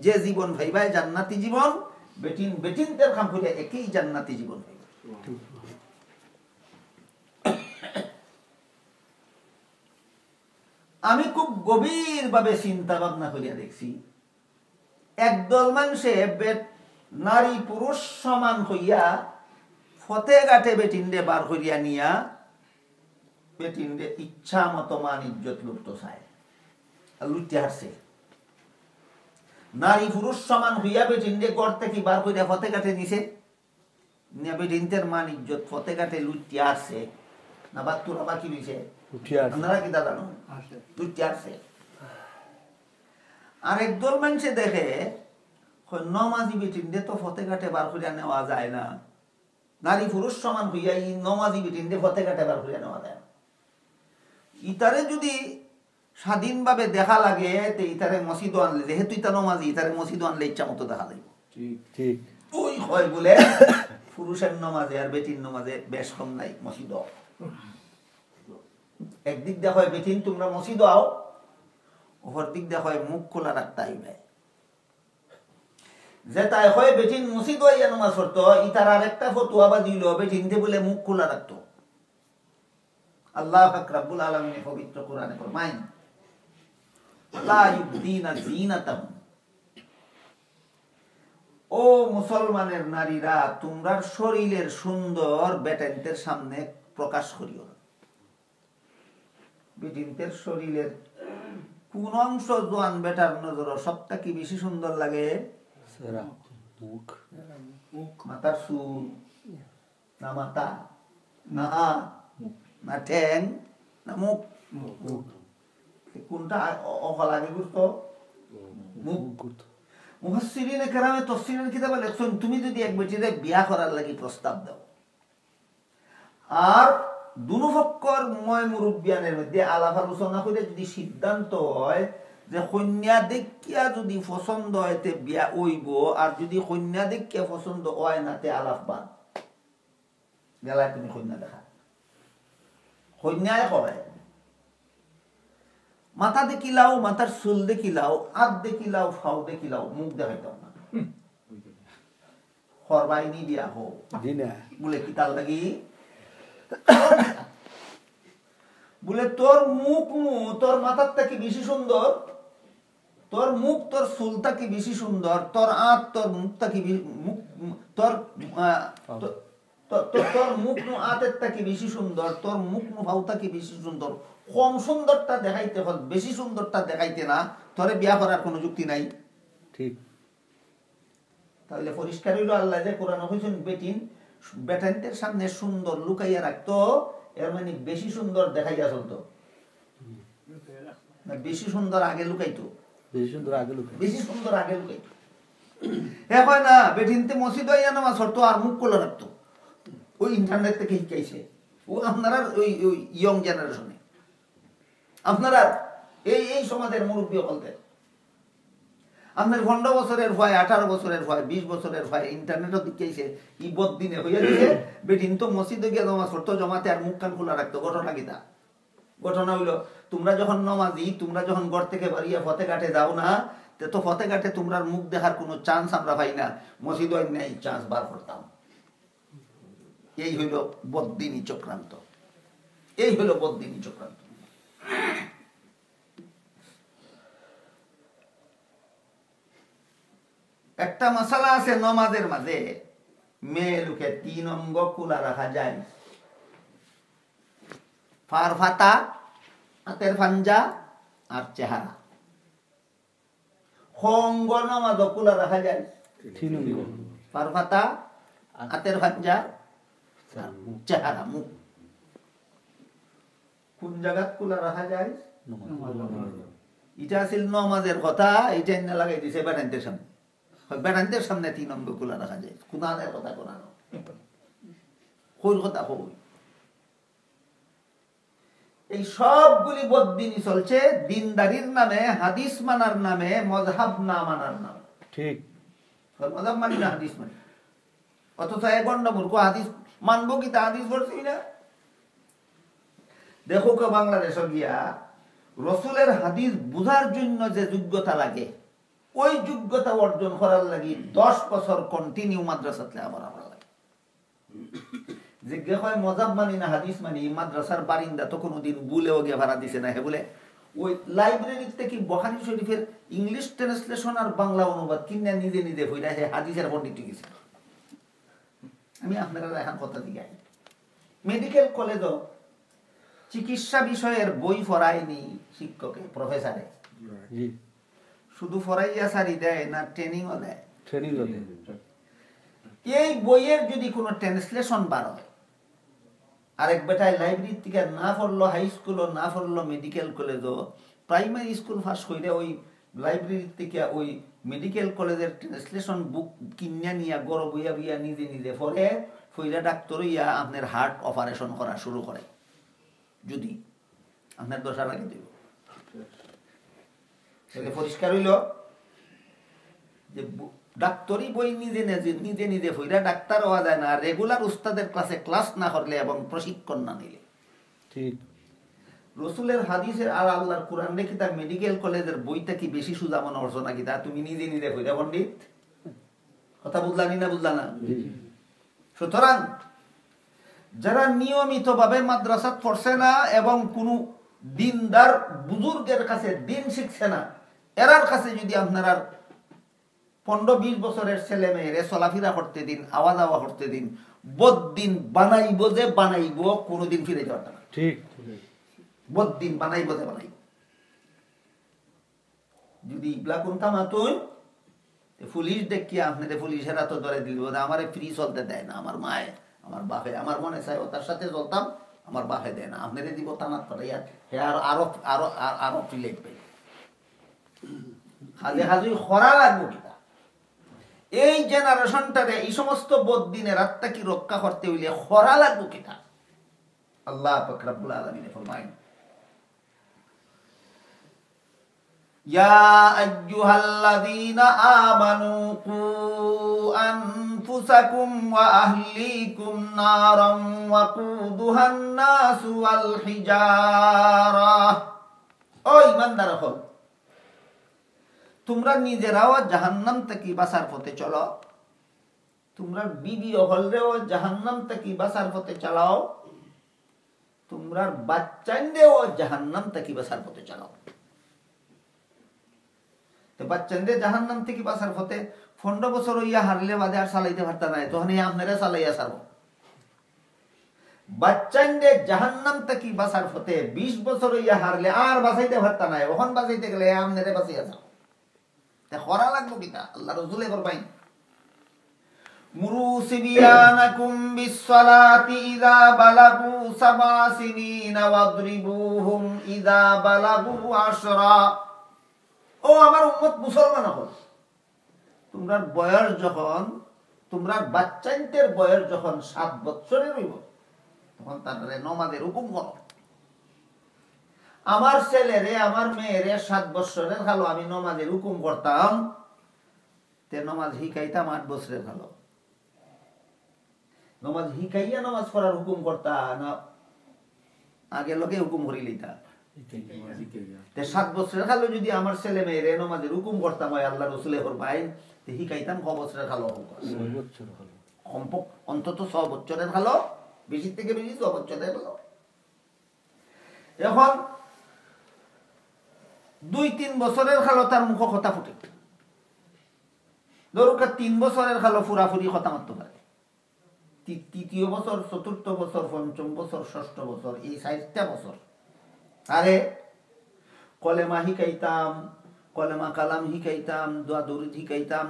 যে জীবন ভাইবাই জান্নাতি জীবন, বেটিন তের কাম করিয়া একই জান্নাতি জীবন ভাইবা। আমি খুব গভীর ভাবে চিন্তা ভাবনা করিয়া দেখছি, একদল মানুষে নারী পুরুষ সমান হইয়া ফতে ঘাটে বেটিনরে বার করিয়া নিয়া বেটিনরে ইচ্ছা মতো মান ইজ্জত লুটতে চায়, লুটতে হারছে। নারী পুরুষ সমান হইয়া বেটিনরে গড় থেকে বার করিয়া ফতে ঘাটে নিছে, বেটিনদের মান ইজ্জত ফতে ঘাটে লুটতে আসছে না বাত্তুরা বাকি দিছে? আপনারা কি দাদা লুটতে আসছে। আর একদল মানুষে দেখে নমাজি বেটিনদে তো ফতে ঘাটে বার করিয়া নেওয়া যায় না, নারী পুরুষ সমান হইয়া এই নমাজি বেটিনদে ফতে ঘাটে বার করিয়া নেওয়া যায় না। ইতারে যদি স্বাধীনভাবে দেখা লাগে তে ইতারে মসজিদ আনলে, যেহেতু ইতা নমাজি, ইতারে মসজিদ আনলে ইচ্ছা মতো দেখা যাইব। ঠিক ওই হয় বলে পুরুষের নমাজে আর বেটির নমাজে বেশ কম নাই মসজিদ। একদিক দেখো বেটিন তোমরা মসজিদ আও, অপর দিক দেখো মুখ খোলা রাখতে হইবে। যে তাই হয় বেটিন মসজিদ আইয়া নমাজ পড়তো, ইতার আর একটা ফতুয়া বা দিল বেটিনতে বলে মুখ খোলা রাখতো। আল্লাহ পাক রব্বুল আলামিন পবিত্র কোরআনে ফরমায় লা ইউবদিনা যিনাতাহুম, ও মুসলমানের নারীরা তোমরা শরীরের সুন্দর বেটাইনদের সামনে প্রকাশ করিও না। বেটিনদের শরীরের কোন অংশ জোয়ান বেটার নজর সবটা কি বেশি সুন্দর লাগে? মাথার চুল না মাথা না হাত না ঠ্যাং না মুখ? কোনটা অফল আগে গুরুত্ব? মুখ গুরুত্ব। মুফাসসিরিনে কেরামে তাফসীরের কিতাবে লেখছেন তুমি যদি এক বেটিরে বিয়া করার লাগি প্রস্তাব দাও আর দুনো পক্ষর ময় মুরব্বিয়ানের মধ্যে আলাপ আলোচনা করে যদি সিদ্ধান্ত হয় যে কন্যা দেখিয়া যদি পছন্দ হয় তে বিয়া হইব, আর যদি কন্যা দেখিয়া পছন্দ হয় না তে আলাপ বাদ গেলায় তুমি কন্যা দেখা। কন্যায় হবে মাথা দেখিলাও, মাথার চুল দেখিলাও, হাত দেখিলাও, ফাও দেখিলাও, মুখ দেখাইতাম না। হরবাইনি বিয়া হোক বলে কি তার লাগি বলে তোর মুখ তোর মাথারটা কি বেশি সুন্দর, তোর মুখ তোর চুলটা কি বেশি সুন্দর, তোর আঁত তোর মুখটা কি তোর তোর মুখ আতেরটা কি বেশি সুন্দর, তোর মুখ ভাউটা কি বেশি সুন্দর। কম সুন্দরটা দেখাইতে হল, বেশি সুন্দরটা দেখাইতে না, তোরে বিয়া করার কোনো যুক্তি নাই। ঠিক। তাহলে পরিষ্কার হইল আল্লাহ যে কোরআন কইছেন বেটিন বেটানদের সামনে সুন্দর লুকাইয়া রাখতো, এর মানে বেশি সুন্দর দেখাইয়া চলতো না বেশি সুন্দর আগে লুকাইতো? বেশি সুন্দর আগে লুকাইতো, বেশি সুন্দর আগে লুকাইতো। হয় না বেটিনতে মসজিদ হইয়া নামাজ পড়তো আর মুখ খোলা রাখতো। ওই ইন্টারনেট থেকে শিখাইছে ও আপনারা ওই ইয়ং জেনারেশনে, আপনারা এই সমাজের মুরব্বী বলতে আপনার 15 বছরের ভয়, 18 বছরের ভয়, 20 বছরের ভয় ইন্টারনেটও দিকেছে ই বদিনে হইয়া দিছে বেটিন তো মসজিদে গিয়ে নামাজ পড়তো জমাতে আর মুখ কান খোলা রাখতো। ঘটনা কিতা? ঘটনা হইলো তোমরা যখন নমাজি, তোমরা যখন ঘর থেকে বাড়িয়ে ফতে ঘাটে যাও না, তো ফতে ঘাটে তোমরা মুখ দেখার কোনো চান্স আমরা পাই না, মসজিদ এই চান্স বার করতাম। এই হইল বদ্দিনী চক্রান্ত, এই হইল বদ্দিনী চক্রান্ত। একটা মশালা আছে নমাজের মাঝে, মেয়ে লোকে 3 অঙ্গ খোলা রাখা যায়, ফারফাতা, হাতের পাঞ্জা আর চেহারা। অঙ্গ নমাজ খোলা রাখা যায়, ফারফাতা, হাতের পাঞ্জা, চেহারা, মুখ। কোন জায়গা খোলা রাখা যায়? এটা আছিল নমাজের কথা, এটা না লাগাই দিছে বেটানদের সামনে। বেটানদের সামনে 3 অঙ্গ খোলা রাখা যায়, কোরআনের কথা কোরআন, কইর কথা কই। এই সবগুলি বদ্দিনী চলছে দিনদারির নামে, হাদিস মানার নামে, মযহাব না মানার নামে। ঠিক, মযহাব মানি না, হাদিস মানি। অথচ এক গন্ডা মূর্খ হাদিস মানবো কি তা হাদিস পড়ছি না। দেখো কে বাংলাদেশে গিয়া রসুলের হাদিস বুঝার জন্য যে যোগ্যতা লাগে, ওই যোগ্যতা অর্জন করার লাগি 10 বছর কন্টিনিউ মাদ্রাসাতে আবার লাগে। যে হয় মজাব মানি না হাদিস মানি, মাদ্রাসার বারিন্দা তো কোনোদিন বুলেও গিয়ে ভাড়া দিছে না। হে বলে ওই লাইব্রেরির থেকে বুখারী শরীফের ইংলিশ ট্রান্সলেশন আর বাংলা অনুবাদ কিনে নিজে নিজে হইরা হে হাদিসের পণ্ডিত গেছে। আমি আপনারা এখন কথা দিই, মেডিকেল কলেজও চিকিৎসা বিষয়ের বই পড়ায়নি শিক্ষকে, প্রফেসরে, শুধু পড়াইয়া সারি দেয় না, ট্রেনিংও দেয়। এই বইয়ের যদি কোনো ট্রান্সলেশন বার হয়, আরেক বেটায় লাইব্রেরি থেকে না পড়লো, হাই স্কুলও না পড়লো, মেডিকেল কলেজও, প্রাইমারি স্কুল ফার্স্ট করে ওই লাইব্রেরি থেকে ওই মেডিকেল কলেজের ট্রান্সলেশন বুক কিনিয়া নিয়া গড় বইয়া বইয়া নিজে নিজে পরে ফইরা ডাক্তার ইয়া আপনার হার্ট অপারেশন করা শুরু করে যদি আপনার দশা রাখি দেব সেটা পরিষ্কার হইল যে ডাক্তারি বই নিজে নিজে নিজে ফইরা ডাক্তার হওয়া যায় না রেগুলার উস্তাদের ক্লাস না করলে এবং প্রশিক্ষণ না নিলে। ঠিক রসুলের হাদিসের আর আল্লাহর কোরআন রেখে তার মেডিকেল কলেজের বইটা কি বেশি সুজা মনে হচ্ছে নাকি তা তুমি নিজে নিজে ফইরা পণ্ডিত কথা বুঝলানি না বুঝলা না। সুতরাং যারা নিয়মিতভাবে মাদ্রাসাত পড়ছে না এবং কোনো দিনদার বুজুর্গের কাছে দিন শিখছে না এরার কাছে যদি আপনারা 15-20 বছরের ছেলে মেয়েরে চলাফেরা করতে দিন আওয়া যাওয়া করতে দিন বদ্দিন বানাইব যে বানাইব কোনোদিন ফিরে যাওয়ার না। ঠিক বদ্দিন বানাইব যে বানাইব যদি ইবলা কোনটা মাতুন পুলিশ দেখিয়া আপনাদের পুলিশেরা তো ধরে দিল আমারে ফ্রি চলতে দেয় না আমার মায়ে আমার বাপে আমার মনে চাই তার সাথে চলতাম আমার বাপে দেয় না আপনারে দিব টানাত পাঠাইয়া হে আরো আরো আরো ফ্রি লাগবে হাজে হাজুই খরা লাগবো কিনা এই জেনারেশনটারে এই সমস্ত বদ্দিনের আত্মা কি রক্ষা করতে হইলে খরা লাগবো কিনা আল্লাহ পাক রব্বুল আলামিন ফরমায় ইয়া আইয়ুহাল্লাযীনা আমানু কু আনফুসাকুম ওয়া আহলিকুম নারাম ওয়াকুদুহান নাসু ওয়াল হিজারা ও ঈমানদার হল তোমরা নিজেরাও জাহান্নাম থেকে বাঁচার পথে চলো তোমরা বিবি হলরেও জাহান্নাম থেকে বাঁচার পথে চালাও তোমরা বাচ্চাদেরও জাহান্নাম থেকে বাঁচার পথে চালাও। তো বাচ্চাদের জাহান্নাম থেকে বাঁচার পথে 15 বছর ইয়া হারলে বাদে আর চালাইতে পারতা নাই তখন আপনারা চালাইয়া ছাড়বো বাচ্চাদের জাহান্নাম থেকে বাঁচার পথে 20 বছর ইয়া হারলে আর বাঁচাইতে পারতা নাই ওখান বাঁচাইতে গেলে আপনারা বাঁচিয়া যাও তা খরা লাগবো কিনা আল্লাহ রসুলে করবাই মুরু সিবিয়ানাকুম বিসসালাতি ইযা বালাগু 7 সিনিনা ওয়াদরিবুহুম ইযা বালাগু 10 ও আমার উম্মত মুসলমান হল তোমরা বয়স যখন তোমরা বাচ্চাদের বয়স যখন 7 বছরের হইব তখন তাদের নামাজের হুকুম করো। আমার ছেলেরে আমার মেয়েরে 7 বছরের খালো আমি নামাজের হুকুম করতাম তে নামাজ শিখাইতাম 8 বছরের খালো নামাজ শিখাইয়া নামাজ পড়ার হুকুম করতা না আগে লোকে হুকুম করি লইতা 7 বছরের খালো যদি আমার ছেলে মেয়েরে নামাজের হুকুম করতাম হয় আল্লাহ রসুলের ভাই শিখাইতাম 6 বছরের খালো অন্তত 6 বছরের খালো বেশি থেকে বেশি 6 বছরের খালো। এখন 2-3 বছরের খালো তার মুখ কথা ফুটে দরকার 3 বছরের খালো ফুরাফুরি কথা মারতে পারে 3য় বছর 4র্থ বছর 5ম বছর 6ষ্ঠ বছর এই 4টা বছর আরে কলেমা শিখাইতাম কলেমা কালাম শিখাইতাম দোয়া দরুদ শিখাইতাম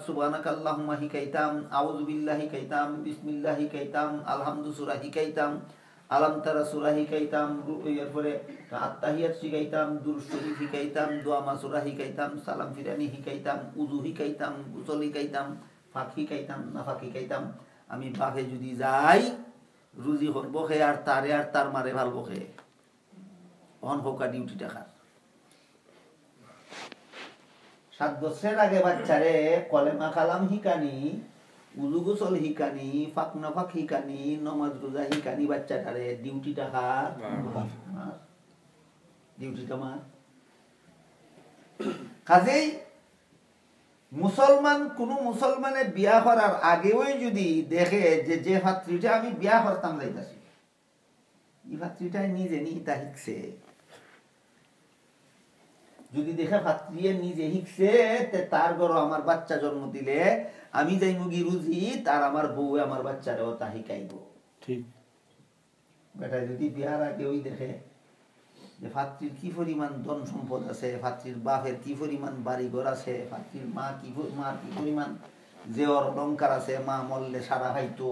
সুবহানাকাল্লাহুম্মা শিখাইতাম আউযু বিল্লাহি শিখাইতাম বিসমিল্লাহ শিখাইতাম আলহামদু সূরা শিখাইতাম আলাম তারা সূরা শিখাইতাম এরপরে আত্তাহিয়াত শিখাইতাম দুরূদ শরীফ শিখাইতাম দোয়া মাসুরা শিখাইতাম সালাম ফিরানি শিখাইতাম উযু শিখাইতাম গোসল শিখাইতাম ফাঁক শিখাইতাম নাফাক শিখাইতাম আমি বাঘে যদি যাই রুজি করবো খে আর তার মারে ভালবো খে অন হোকা ডিউটি টাকার 7 বছরের আগে বাচ্চারে কলেমা কালাম হিকানি উযু গোসল হিকানি ফাঁক নাফাক হিকানি নমাজ রোজা হিকানি বাচ্চাটারে ডিউটি টাকার ডিউটি তোমার কাজেই মুসলমান কোন মুসলমানে বিয়া করার আগেও যদি দেখে যে ভাতৃটা আমি বিয়া করতাম যাইতাছি এই ভাতৃটা নিজে নিহিতা শিখছে যদি দেখে ভাতৃয়ে নিজে শিখছে তার ঘর আমার বাচ্চা জন্ম দিলে আমি যাই মুগি রুজি তার আমার বউ আমার বাচ্চারাও তা শিখাইব ঠিক বেটা যদি বিয়ার আগে ওই দেখে যে ভাতৃর কি পরিমাণ ধন সম্পদ আছে ভাতৃর বাপের কি পরিমাণ বাড়িঘর আছে ভাতৃর মার কি পরিমাণ যে অলঙ্কার আছে মা মরলে সারা হয়তো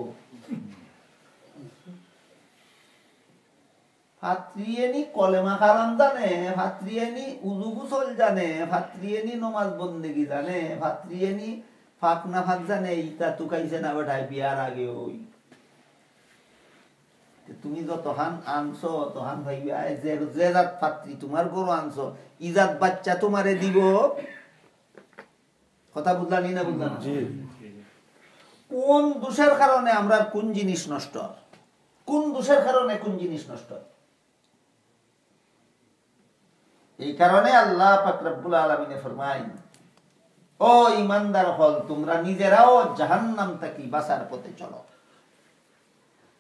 ফাত্রিয়েনি কলেমা কালাম জানে, ফাত্রিয়েনি উজু গুসল জানে, ফাত্রিয়েনি নমাজ বন্দেগি জানে, ফাত্রিয়েনি ফাঁক না ফাঁক জানে, ইটা তুকাইছে না বেটাই বিয়ার আগে ওই। তুমি যতহান আনছো তহান ভাইবা যে যে জাত ফাত্রি তোমার গরু আনছো ইজাত বাচ্চা তোমারে দিব। কথা বুঝলানি না বুঝলাম? কোন দোষের কারণে আমরা কোন জিনিস নষ্ট, কোন দোষের কারণে কোন জিনিস নষ্ট? এই কারণে আল্লাহ পাক রব্বুল আলামিন ফরমায়, ও ঈমানদার হল তোমরা নিজেরাও জাহান্নাম থেকে বাঁচার পথে চলো,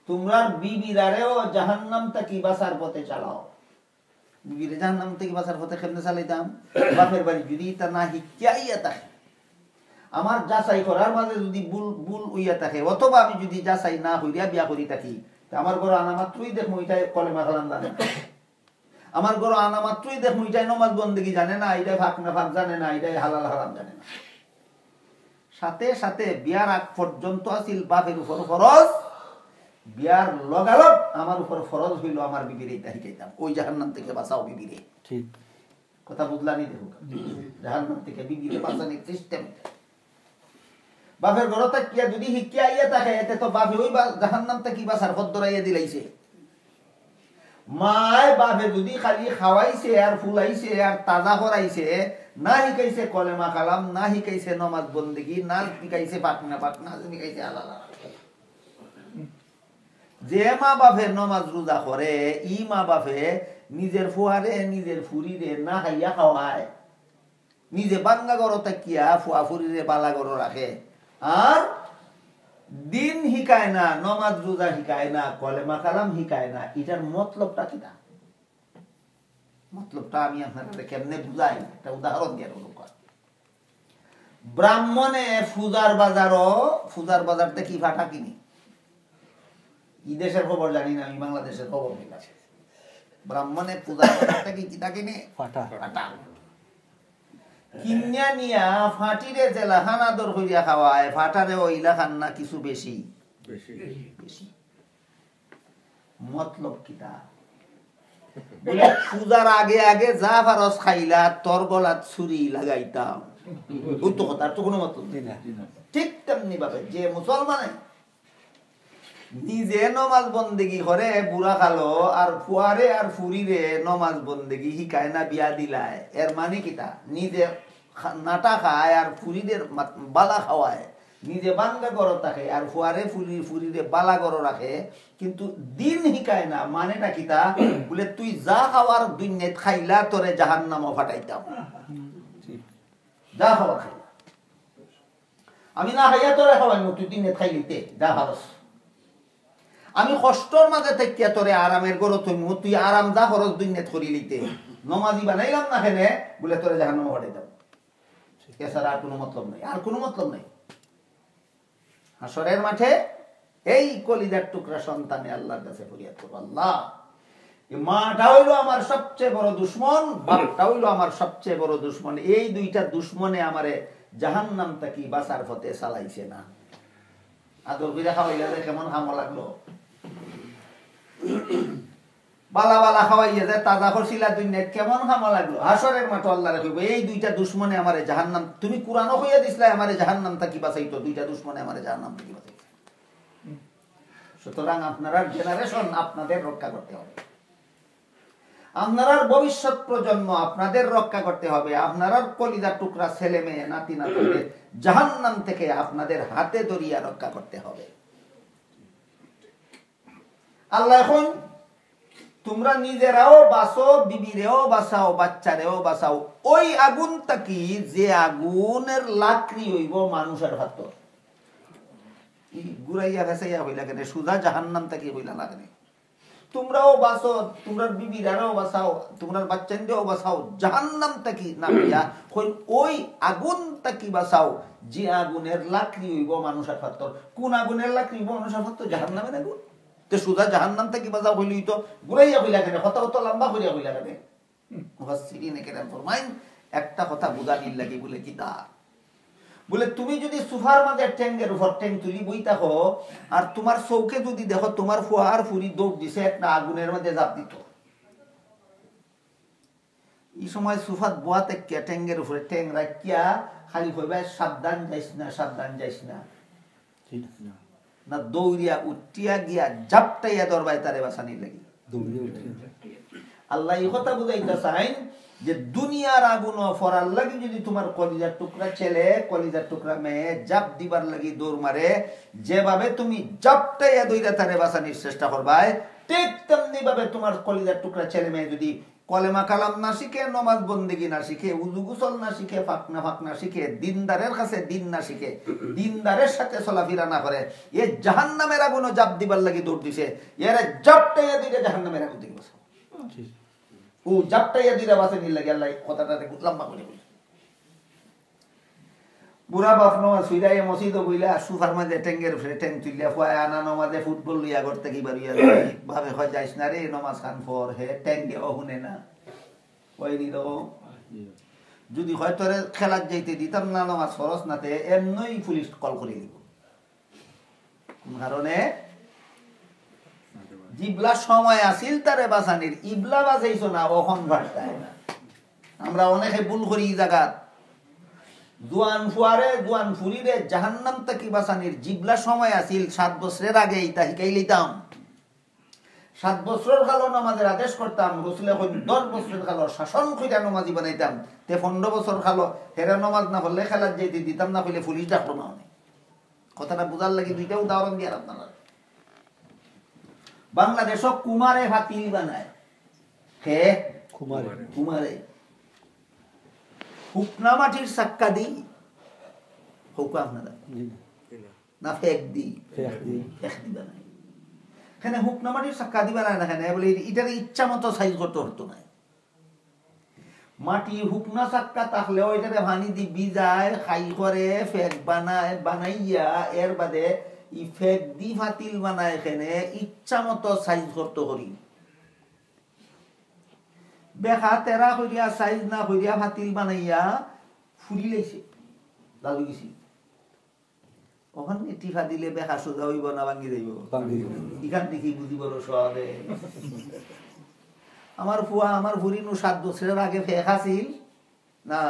তোমরা বিবিরারেও জাহান্নাম থেকে বাঁচার পথে চালাও। বিবিরে জাহান্নাম থেকে বাঁচার পথে কেমনে চালাইতাম? বাপের বাড়ি যদি তা না হিকিয়া থাকে, আমার যাচাই করার মাঝে যদি ভুল উইয়া থাকে, অথবা আমি যদি যাচাই না হইয়া বিয়া করি থাকি, আমার ঘর আনা মাত্রই দেখ মইটাই কলেমা কালাম জানে না, আমার ঘর আনা মাত্রই দেখ মইটাই নমাজ বন্দেগি জানে না, এটাই ফাঁক না ফাঁক জানে না, এটাই হালাল হারাম জানে না। সাথে সাথে বিয়ার আগ পর্যন্ত আছিল বাপের উপর ফরজ, বিয়ার লগালগ আমার উপর ফরজ হইল আমার বিবিরে এটা শিখাইতাম, ওই জাহান্নাম থেকে বাঁচাও বিবিরে। ঠিক কথা বুঝলানি? দেখো জাহান্নাম থেকে বিবিরে বাঁচানোর সিস্টেম। বাপের ঘর থাকিয়া যদি শিখিয়া আইয়া থাকে, এতে তো বাপে ওই জাহান্নাম থেকে বাঁচার পথ ধরাইয়া দিলাইছে। মায় বাপে যদি খালি খাওয়াইছে আর ফুলাইছে আর তাজা করাইছে, না শিখাইছে কলেমা কালাম, না শিখাইছে নমাজ বন্দেগি, না শিখাইছে পাকনা পাকনা, শিখাইছে আলাদা। যে মা বাপে নমাজ রোজা করে, ই মা বাপে নিজের ফুয়ারে নিজের ফুরিরে না খাইয়া খাওয়ায়, নিজে বাঙ্গা গড় তাকিয়া ফুয়া ফুরিরে বালা গড় রাখে, আর দিন শিকায় না, নমাজ রোজা শিকায় না, কলেমা কালাম শিকায় না। এটার মতলবটা কিনা? মতলবটা আমি আপনাদের কেমনে বুঝাই, একটা উদাহরণ দিয়ে ব্রাহ্মণে পূজার বাজারতে কি ফাটা কিনি? ই দেশের খবর জানি না, আমি বাংলাদেশের খবর নিলাম। ব্রাহ্মণে পূজার বাজারটা কি কিনা কিনে? ফাটা। কিনিয়া নিয়া ফাটিরে জেলা খান আদর করিয়া খাওয়ায়, ফাটারে ওইলা খান না কিছু বেশি বেশি। মতলব কিতা? পূজার আগে আগে যা ফারস খাইলা তোর গলাত ছুরি লাগাইতাম, উত্তর কথা। আর তো কোনো মতলব না। ঠিক তেমনি ভাবে যে মুসলমানে নিজে নমাজ বন্দেগি করে বুড়া খালো, আর ফুয়ারে আর ফুরিরে নমাজ বন্দেগি শিকায় না, বিয়া দিলায়, এর মানে কিতা? নিজে নাটা খায় আর ফুরিদের বালা খাওয়ায়, নিজে বাঙ্গা গড় থাকে আর ফুয়ারে ফুরিরে বালা গড় রাখে, কিন্তু দিন শিকায় না। মানেটা কিতা? বলে তুই যা খাওয়ার দুনিয়াত খাইলা তোরে জাহান্নামও ফাটাইতাম, যা খাওয়া খাইলা আমি না খাইয়া তোরে খাওয়াই, তুই দিনে খাইলিতে যা ভারস, আমি কষ্টর মাঝে থেকে তোরে আরামের গড় থইমু, তুই আরাম যা খরচ দুনিয়াত করিলিতে, নমাজি বানাইলাম না খেনে বলে তোরে জাহান্নাম ফাটাইতাম। এছাড়া আর কোনো মতলব নাই, আর কোনো মতলব নাই। হাসরের মাঠে এই কলিজার টুকরা সন্তানে আল্লাহর কাছে ফরিয়াদ করবো, আল্লাহ মাটা হইলো আমার সবচেয়ে বড় দুশ্মন, বাপটা হইলো আমার সবচেয়ে বড় দুশ্মন, এই দুইটা দুশ্মনে আমারে জাহান্নাম থেকে বাঁচার পথে চালাইছে না। আদর বিরা খাওয়াইলে কেমন হামো লাগলো, বালা বালা খাওয়াইয়া যায়, তাজা খরছিলা দুনিয়াত কেমন হামা লাগলো। হাসরের মাঠে আল্লাহ রাখিব এই দুইটা দুশ্মনে আমারে জাহান্নাম, তুমি কুরআনও হইয়া দিছলা আমারে জাহান্নাম থেকে বাঁচাইতো, দুইটা দুশ্মনে আমারে জাহান্নাম থেকে বাঁচাইতো। সুতরাং আপনারা জেনারেশন আপনাদের রক্ষা করতে হবে, আপনার ভবিষ্যৎ প্রজন্ম আপনাদের রক্ষা করতে হবে, আপনার কলিজার টুকরা ছেলে মেয়ে নাতি নাতিদের জাহান্নাম থেকে আপনাদের হাতে ধরিয়া রক্ষা করতে হবে। আল্লাহ এখন তোমরা নিজেরাও বাঁচো, বিবিরেও বাঁচাও, বাচ্চারেও বাঁচাও ওই আগুন থাকি যে আগুনের লাকড়ি হইব মানুষের হাত। ঘুরাইয়া ভেসাইয়া হইলা কেন, সুজা জাহান্নাম থাকি হইলা না কেন? তোমরাও বাঁচো, তোমরা বিবিরাও বাঁচাও, তোমরা বাচ্চাদেরও বাঁচাও জাহান্নাম থাকি না হইয়া ওই আগুন থাকি বাঁচাও যে আগুনের লাকড়ি হইব মানুষের হাত। কোন আগুনের লাকড়ি হইব মানুষের হাত? জাহান্নামের আগুন। তো সুজা জাহান্নাম থেকে বাঁচাও হইলেই তো ঘুরাইয়া হইলা কেন, হত হত লম্বা করিয়া হইলা কেন? একটা কথা বুঝানির লাগে বলে কি তা বলে, তুমি যদি সোফার মাঝে ট্যাঙ্গের উপর ট্যাঙ্ক তুলি বই থাকো, আর তোমার চৌকে যদি দেখো তোমার ফুয়ার ফুরি দৌড় দিছে একটা আগুনের মধ্যে জাপ দিত, এই সময় সুফাত বোয়াতে কে ট্যাঙ্গের উপরে ট্যাং রাখিয়া খালি কইবা সাবধান যাইস না না দৌড়িয়া উঠিয়া গিয়া জাপটাইয়া দরবাই তারে বাঁচানি লাগি আল্লাহ এই কথা বুঝাইতে চাইন যে দুনিয়ার আগুন ফরার লাগি যদি তোমার কলিজার টুকরা ছেলে কলিজার টুকরা মেয়ে জাপ দিবার লাগি দৌড় মারে, যেভাবে তুমি জাপটাইয়া দইরা তারে বাঁচানির চেষ্টা করবাই, ঠিক তেমনি ভাবে তোমার কলিজার টুকরা ছেলে মেয়ে যদি কলেমা কালাম না শিখে, নমাজ বন্দেগি না শিখে, উজু গুসল না শিখে, ফাকনা শিখে, দিনদারের কাছে দিন না শিখে, দিনদারের সাথে চলাফেরা না করে, এ জাহান্নামের আগুনও জাপ দিবার লাগি দৌড় দিছে, এরা জাপটাইয়া দিলে জাহান্নামের আগুন দিকে বসে ও জাপটাইয়া দিলে বাসে নিয়ে লাগে। আল্লাহ কথাটা লম্বা করে বলছে। বুড়া বাপ নমাজ সুইরাইয়া মসজিদ বইলা সুফার মাঝে ট্যাঙ্গের উপরে ট্যাং তুলিয়া ফুয়া আনা নমাজে ফুটবল লইয়া করতে কি বাড়িয়া ভাবে হয় যাইস না রে নমাজ খান ফর হে ট্যাঙ্গে অহুনে না ওই নি যদি হয় তোরে খেলার যাইতে দিতাম না নমাজ ফরস নাতে এমনই পুলিশ কল করে দিব। কোন কারণে জিবলা সময় আসিল তারে বাঁচানির, ইবলা বাজাইছো না অখন ভাটায় না। আমরা অনেকে ভুল করি এই জায়গা জোয়ান ফুয়ারে জোয়ান ফুরিরে জাহান্নাম থেকে বাঁচানির জিবলা সময় আসিল 7 বছরের আগে ইতা শিখাই লইতাম। 7 বছরের কালো নামাজের আদেশ করতাম, রসুলে 10 বছরের কালো শাসন কইরা নামাজি বানাইতাম, তে 15 বছর কালো হেরা নামাজ না হলে খেলার যাইতে দিতাম না, কইলে পুলিশ ডাকলো না। কথাটা বুঝার লাগি দুইটা উদাহরণ দিয়ে আপনারা। বাংলাদেশ কুমারে হাতিল বানায়, কে কুমারে হুকনা মাটির চাক্কা দি হুকা আপনারা না ফেক দি বানায়। এখানে হুকনা মাটির চাক্কা দি বানায় না, কেন বলে এটার ইচ্ছা মতো সাইজ করতে হতো না। মাটি হুকনা চাক্কা থাকলেও এটারে ভানি দি বিজায় খাই করে ফেক বানাইয়া এর বাদে ই ফেক দি ফাতিল বানায়, এখানে ইচ্ছা মতো সাইজ করতে করি বেখা তেরা করিয়া সাইজ না করিয়া ফাতিল বানাইয়া ফুরি লাইছে লালু গেছি। ওখানে টিফা দিলে বেখা সোজা হইব না ভাঙ্গি যাইব, এখান থেকে বুঝিব সহজে। আমার ফুয়া আমার ভুরি নু 7 বছরের আগে ফেক আছিল না,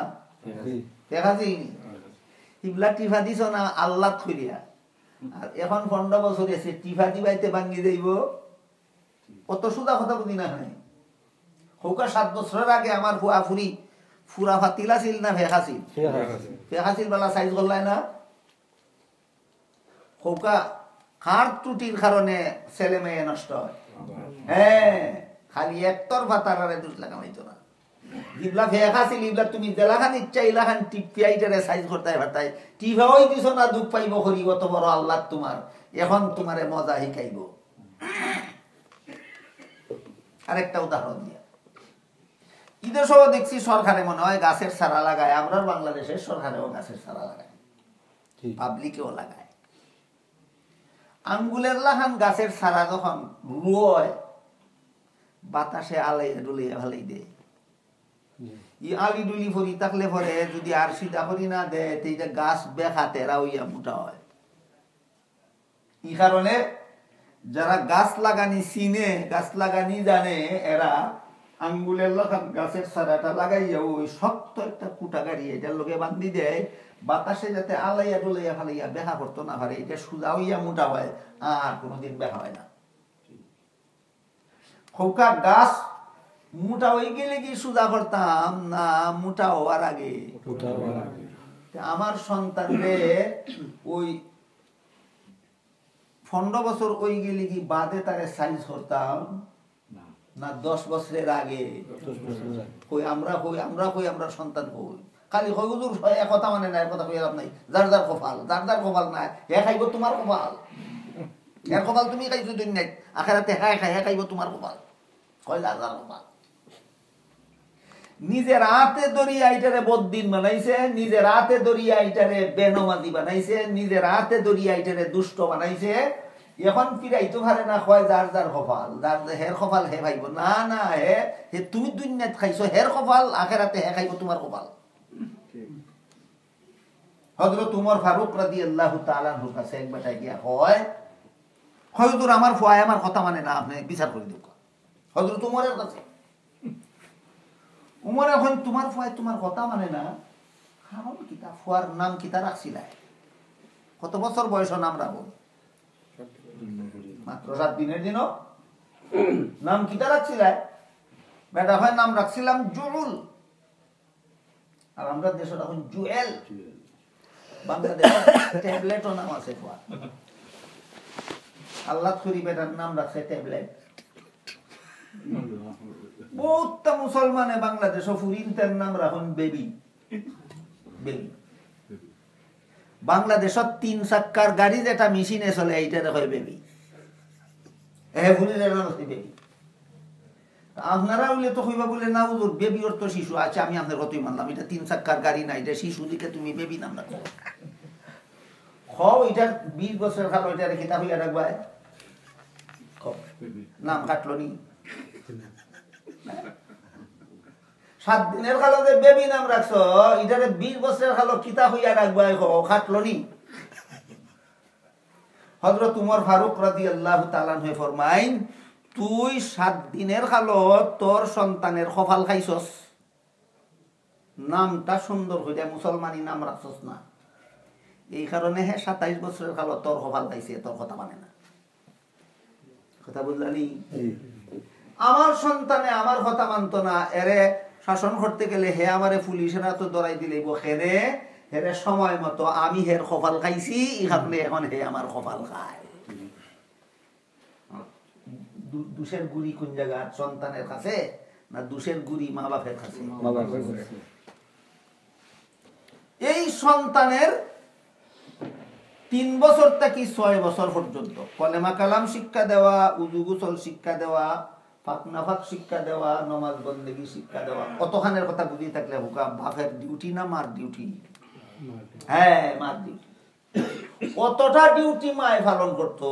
ফেক আছিল ইবলা টিফা দিছ না আল্লাহ করিয়া, আর এখন 15 বছর এসে টিফা দিবাইতে ভাঙ্গি যাইব, কত সোজা কথা বুঝি না। হয় হৌকা 7 বছরের আগে আমার ফুয়া ফুরি ফুরা ফাতিল আছিল না ফেক আছিল, ফেক আছিল বেলা সাইজ করলাই না। হৌকা কার ত্রুটির কারণে ছেলে মেয়ে নষ্ট হয়। হ্যাঁ খালি একতরফা তারারে দোষ লাগাইতো না। ইবলা ফেক আছিল, ইবলা তুমি জেলাখান ইচ্ছা ইলাখান টিপিয়াইটারে সাইজ করতে পারতাই, টিভাই দিছ না দুঃখ পাইব করি কত বড় আল্লাহ তোমার, এখন তোমারে মজা শিখাইব। আরেকটা উদাহরণ দিয়া ঈদের সহ দেখছি সরকারে মনে হয় গাছের চারা লাগায়, আমরা বাংলাদেশের সরকারেও গাছের চারা লাগায়, পাবলিকেও লাগায়। আঙ্গুলের লাহান গাছের চারা যখন রুয় বাতাসে আলাইয়া ডুলিয়া ভালাই দেয়, ই আলি ডুলি ফরি থাকলে পরে যদি আর সিধা করি না দেয় সেইটা গাছ বেখাতে রাউইয়া মোটা হয়। এই কারণে যারা গাছ লাগানি চিনে গাছ লাগানি জানে এরা আঙ্গুলের লাগান গাছের চারাটা লাগাইয়া ওই শক্ত একটা কুটা গাড়ি এটার লোকে বান্ধি দেয়, বাতাসে যাতে আলাইয়া ডুলাইয়া ফালাইয়া বেহা করতো না পারে, এটা সোজা হইয়া মোটা হয় আর কোনোদিন বেহা হয় না। খোকা গাছ মোটা হয়ে গেলে কি সোজা করতাম না, মোটা হওয়ার আগে আমার সন্তানরে ওই 15 বছর ওই গেলে কি বাদে তারে সাইজ করতাম না 10 বছরের আগে কই আমরা সন্তান কই খালি কই হুজুর একথা মানে না, একথা কই লাভ নাই। যার যার কপাল নাই হে খাইব তোমার কপাল, এর কপাল তুমি খাইছো দুনিয়ায়, আখিরাতে হে খাইব তোমার কপাল, কয় যার যার কপাল। নিজের হাতে দরিয়া আইটারে বদ্দিন বানাইছে, নিজের হাতে দরিয়া আইটারে বেনমাজি বানাইছে, নিজের হাতে দরিয়া আইটারে দুষ্ট বানাইছে। এখন ফিরাইতো পারে না, কয় যার যার কপাল, যার হের কপাল হে ভাইব না না হে তুমি দুনিয়াত খাইছো হের কপাল, আখিরাতে হে খাইব তোমার কপাল। হযরত উমর ফারুক রাদিয়াল্লাহু তাআলা আনহুর কাছে এক বেটা গিয়া কয়, হুজুর আমার ফুয়ায় আমার কথা মানে না, আপনি বিচার করে দিন। হযরত উমরের কাছে উমর এখন তোমার ফুয়ায় তোমার কথা মানে না, কারণ কিতা ফুয়ার নাম কিতা রাখছিল, কত বছর বয়স নাম রাখো, মাত্র 7 দিনের দিনও নাম কিতা রাখছিল, বেটা হয় নাম রাখছিলাম জুল, আর আমরা দেশ এখন জুয়েল, বাংলাদেশের ট্যাবলেটও নাম আছে ফুয়া, আল্লাহ করি বেটার নাম রাখছে ট্যাবলেট। বহুতটা মুসলমানে বাংলাদেশ ফুরিনতার নাম রাখুন বেবি, বেবি। বাংলাদেশত 3 চাক্কার গাড়ি যেটা মেশিনে চলে এইটা হয় বেবি, বেবি। আপনারা বলে তো কইবা বলে না হুজুর বেবি ওর তো শিশু, আচ্ছা আমি আপনার কতই মানলাম, এটা 3 চাক্কার গাড়ি না, এটা শিশু দিকে তুমি বেবি নাম রাখো, এটার 20 বছর খালো, এটা রেখে তা হইয়া রাখবা, নাম কাটলো নি, 7 দিনের খালো যে বেবি নাম রাখছ, এটারে 20 বছরের খালো কিতা হইয়া রাখবা, কাটলো নি। হযরত উমর ফারুক রাদিয়াল্লাহু তাআলা আনহু ফরমাইন, তুই 7 দিনের খালো তোর সন্তানের খফাল খাইছস, নামটা সুন্দর হইয়া মুসলমানি নাম রাখছস না, এই কারণে 27 বছরের খালো তোর খফাল খাইছে, তোর কথা মানে না। কথা বুঝলানি? আমার সন্তানে আমার কথা মানত না, এরে শাসন করতে গেলে হে আমারে পুলিশেরা তো দরাই দিলেই হেরে হেরে সময় মতো আমি হের খফাল খাইছি, এখানে এখন হে আমার খফাল খায়। দুষের গুড়ি কোন জায়গা, সন্তানের কাছে না দুষের গুড়ি মা বাপের কাছে? এই সন্তানের 3 বছর থেকে 6 বছর পর্যন্ত কলেমা কালাম শিক্ষা দেওয়া, উযু গোসল শিক্ষা দেওয়া, পাক নাফাক শিক্ষা দেওয়া, নামাজ বন্দেগী শিক্ষা দেওয়া, কতখানের কথা বুঝি থাকলে হুকা বাপের ডিউটি না মার ডিউটি? হ্যাঁ, মার ডিউটি। কতটা ডিউটি মায় পালন করতো,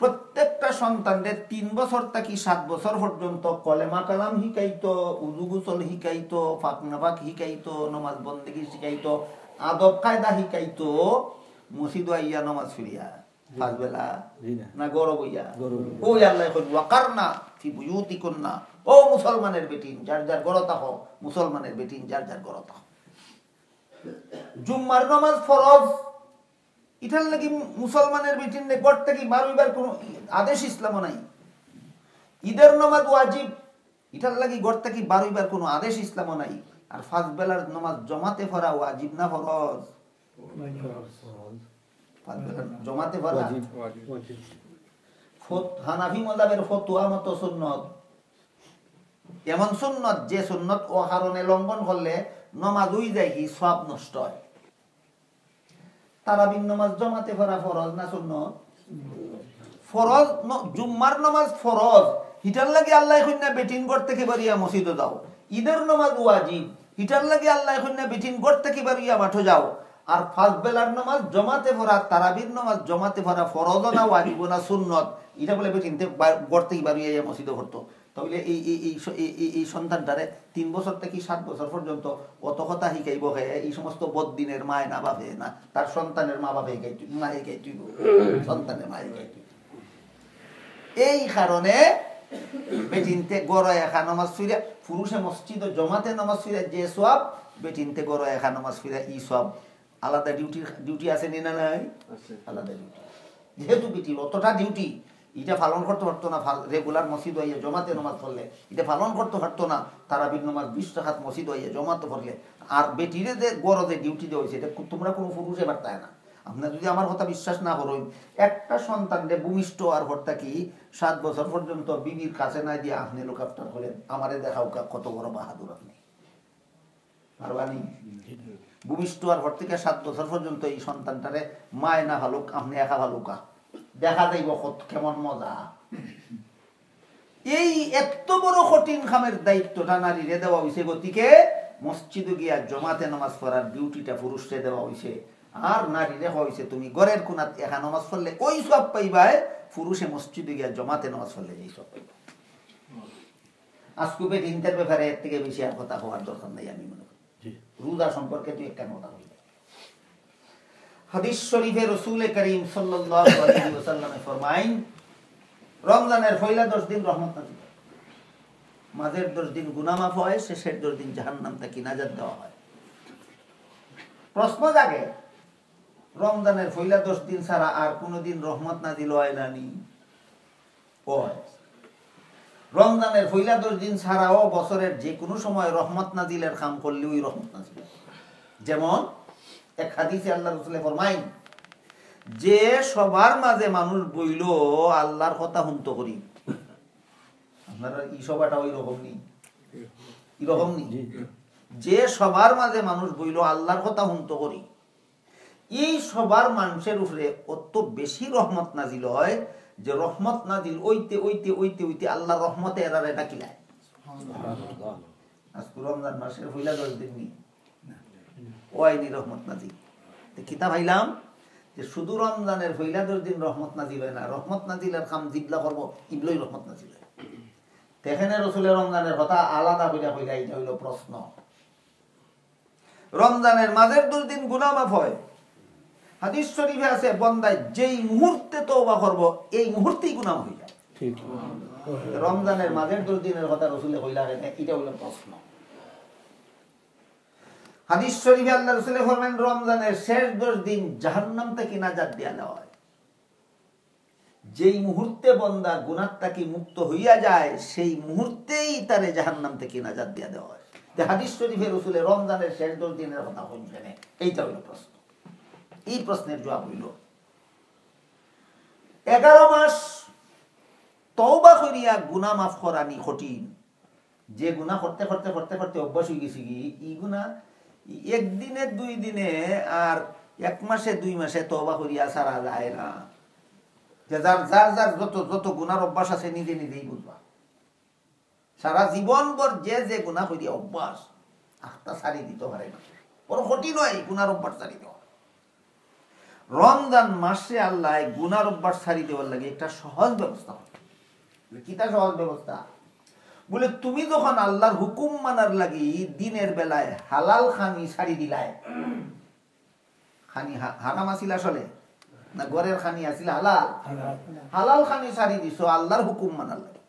প্রত্যেকটা সন্তানদের 3 বছর থেকে 7 বছর পর্যন্ত কলেমা কালাম শিখাইতো, উযু গোসল শিখাইতো, পাক নাফাক শিখাইতো, নামাজ বন্দেগী শিখাইতো, আদব কায়দা শিখাইতো। মসজিদ আইয়া নামাজ ফিরিয়া ফাজবেলা না গরব হইয়া, ওই আল্লাহ কইল ওয়াকারনা ফি বুয়ুতিকুন্না, ও মুসলমানের বেটিন যার যার ঘরে থাকো, মুসলমানের বেটিন যার যার ঘরে থাকো। জুম্মার নামাজ ফরজ, এটার লাগি মুসলমানের বেটিন নে ঘর থেকে বারবার কোনো আদেশ ইসলামও নাই। ঈদের নামাজ ওয়াজিব, এটার লাগি ঘর থেকে বারবার কোনো আদেশ ইসলামও নাই। আর ফাজবেলার নামাজ জমাতে পড়া ওয়াজিব না ফরজ? জমাতে পড়া হানাফি মাযহাবের ফতোয়া মতো সুন্নত, এমন সুন্নত যে সুন্নত ও কারণে লঙ্ঘন করলে নামাজ হই যায় কি সওয়াব নষ্ট হয়। তারাবির নামাজ জমাতে পড়া ফরজ না সুন্নত? ফরজ। জুম্মার নামাজ ফরজ, হিটার লাগে আল্লাহ কইনা বেটিন ঘর থেকে বাড়িয়া মসজিদে যাও। ঈদের নামাজ ওয়াজিব, হিটার লাগে আল্লাহ কইনা বেটিন ঘর থেকে বাড়িয়া মাঠে যাও। আর ফার্স্ট বেলার নামাজ জমাতে পড়া, তারাবির নামাজ জমাতে পড়া ফরজ না ওয়াজিব না সুন্নত, এটা বলে বেটিনতে ঘর থেকে বাড়িয়া মসজিদে পড়তো। তাহলে এই সন্তানটারে 3 বছর থেকে 7 বছর পর্যন্ত অত কথা শিখাইব, এই সমস্ত বদ্দিনের মায় না বাপে না, তার সন্তানের মা বাপে মা শিখাইতে, সন্তানের মা শিখাইতে। এই কারণে বেটিনতে গড় একা নামাজ ফিরা, পুরুষে মসজিদ জমাতে নামাজ ফিরা যে সব, বেটিনতে গড় একা নামাজ ফিরা ই সব। আলাদা ডিউটি আছে না নাই? আলাদা ডিউটি। যেহেতু বেটির অতটা ডিউটি, এটা পালন করতে পারতো না, রেগুলার মসজিদ হইয়া জমাতে নামাজ পড়লে এটা পালন করতে পারতো না। তারাবির নামাজ 20 রাকাত মসজিদ হইয়া জমাতে পড়লে। আর বেটিরে যে গড় যে ডিউটি দেওয়া হয়েছে, এটা তোমরা কোনো পুরুষে পারতায় না। আপনার যদি আমার কথা বিশ্বাস না করেন, একটা সন্তানকে ভূমিষ্ঠ আর ভর্তা কি 7 বছর পর্যন্ত বিবির কাছে না দিয়ে আপনি লোক আফটার করেন, আমারে দেখাও কত বড় বাহাদুর আপনি। পারবানি? ভূমিষ্ঠ আর ভর থেকে 7 বছর পর্যন্ত এই সন্তানটারে মায় না ভালুক, আপনি একা ভালুকা দেখা যাইব কেমন মজা। এই এত বড় কঠিন কামের দায়িত্বটা নারীরে দেওয়া হয়েছে, গতিকে মসজিদে গিয়া জমাতে নামাজ পড়ার ডিউটিটা পুরুষরে দেওয়া হয়েছে। আর নারীরে হয়েছে তুমি ঘরের কোনাত একা নামাজ পড়লে ওই সব পাইবাই, পুরুষে মসজিদে গিয়া জমাতে নামাজ পড়লে এই সব পাইবা। আজকে বেটিনদের ব্যাপারে এর থেকে বেশি আর কথা হওয়ার দরকার নাই আমি মনে করি। রোজা সম্পর্কে তুই একটা কথা বলি। হাদিস শরীফে রাসূল করিম সাল্লাল্লাহু আলাইহি ওয়াসাল্লাম ফরমাইন, রমজানের পয়লা 10 দিন রহমত নাযিল, মাঝের 10 দিন গুনাহ মাফ হয়, শেষের 10 দিন জাহান্নাম থেকে নাজাত দেওয়া হয়। প্রশ্ন জাগে, রমজানের পয়লা 10 দিন ছাড়া আর কোনদিন রহমত নাজিল হয় না নি? হয়। রমজানের পয়লা 10 দিন ছাড়াও বছরের যে কোনো সময় রহমত নাজিলের কাম করলে ওই রহমত নাজিল। যেমন এক হাদিসে আল্লাহ রাসূল ফরমাইন, যে সবার মাঝে মানুষ বইল আল্লাহর কথা হুনতো করি। আপনারা এই সভাটা ওই রকম নেই, এরকম নেই। যে সবার মাঝে মানুষ বইল আল্লাহর কথা হুনতো করি, এই সবার মানুষের উপরে অত বেশি রহমত নাজিল হয় যে রহমত নাজিল ওইতে ওইতে ওইতে ওইতে আল্লাহ রহমতে এরারে ডাকিলায়। আজকে রমজান মাসের পয়লা 10 দিন নি ওয়াইনি রহমত নাজিল। কিতাব ভাইলাম যে শুধু রমজানের পয়লা 10 দিন রহমত নাজিল হয় না, রহমত নাজিলের কাম জিবলা করবো ইবলই রহমত নাজিল হয়। দেখেন রাসূলের রমজানের কথা আলাদা কইরা কইরা, এটা হইল প্রশ্ন। রমজানের মাঝের 2 দিন গুনাহ মাফ হয়। হাদিস শরীফে আছে বান্দায় যেই মুহূর্তে তওবা করব এই মুহূর্তেই গুনাহ হয়ে যায়। ঠিক। রমজানের মাঝের 2 দিনের কথা রাসূলে কইলা কেন, এটা হলো প্রশ্ন। হাদিস শরীফে আল্লাহ রাসূল ফরমান রমজানের শেষ 10 দিন জাহান্নাম থেকে নাজাত দেওয়া হয়। যেই মুহূর্তে বান্দা গুনাহ থেকে মুক্ত হইয়া যায় সেই মুহূর্তেই তারে জাহান্নাম থেকে নাজাত দেওয়া হয়। যে হাদিস শরীফে রাসূলে রমজানের শেষ 10 দিনের কথা কইলেন, এইটা হলো প্রশ্ন। এই প্রশ্নের জবাব হইল 11 মাস তওবা করিয়া গুনাহ মাফ করানি কঠিন। যে গুনাহ করতে করতে করতে করতে অভ্যাস হয়ে গেছে কি এই গুনাহ একদিনে 2 দিনে আর 1 মাসে 2 মাসে তওবা করিয়া ছাড়া যায় না। যে যার যার যার যত যত গুনার অভ্যাস আছে নিজে নিজেই বুঝবা। সারা জীবন ভর যে যে গুনাহ করিয়া অভ্যাস আখটা ছাড়ি দিতে পারে না, বড় কঠিন হয় গুনার অভ্যাস ছাড়ি দেওয়া। রমজান মাসে আল্লাহ গুনার অভ্যাস ছাড়ি দেওয়ার লাগে একটা সহজ ব্যবস্থা। কিটা সহজ ব্যবস্থা? বলে তুমি যখন আল্লাহর হুকুম মানার লাগি দিনের বেলায় হালাল খানি ছাড়ি দিলাই, খানি হারাম আসিল আসলে না ঘরের খানি আসিল হালাল, হালাল খানি ছাড়ি দিছো আল্লাহর হুকুম মানার লাগে।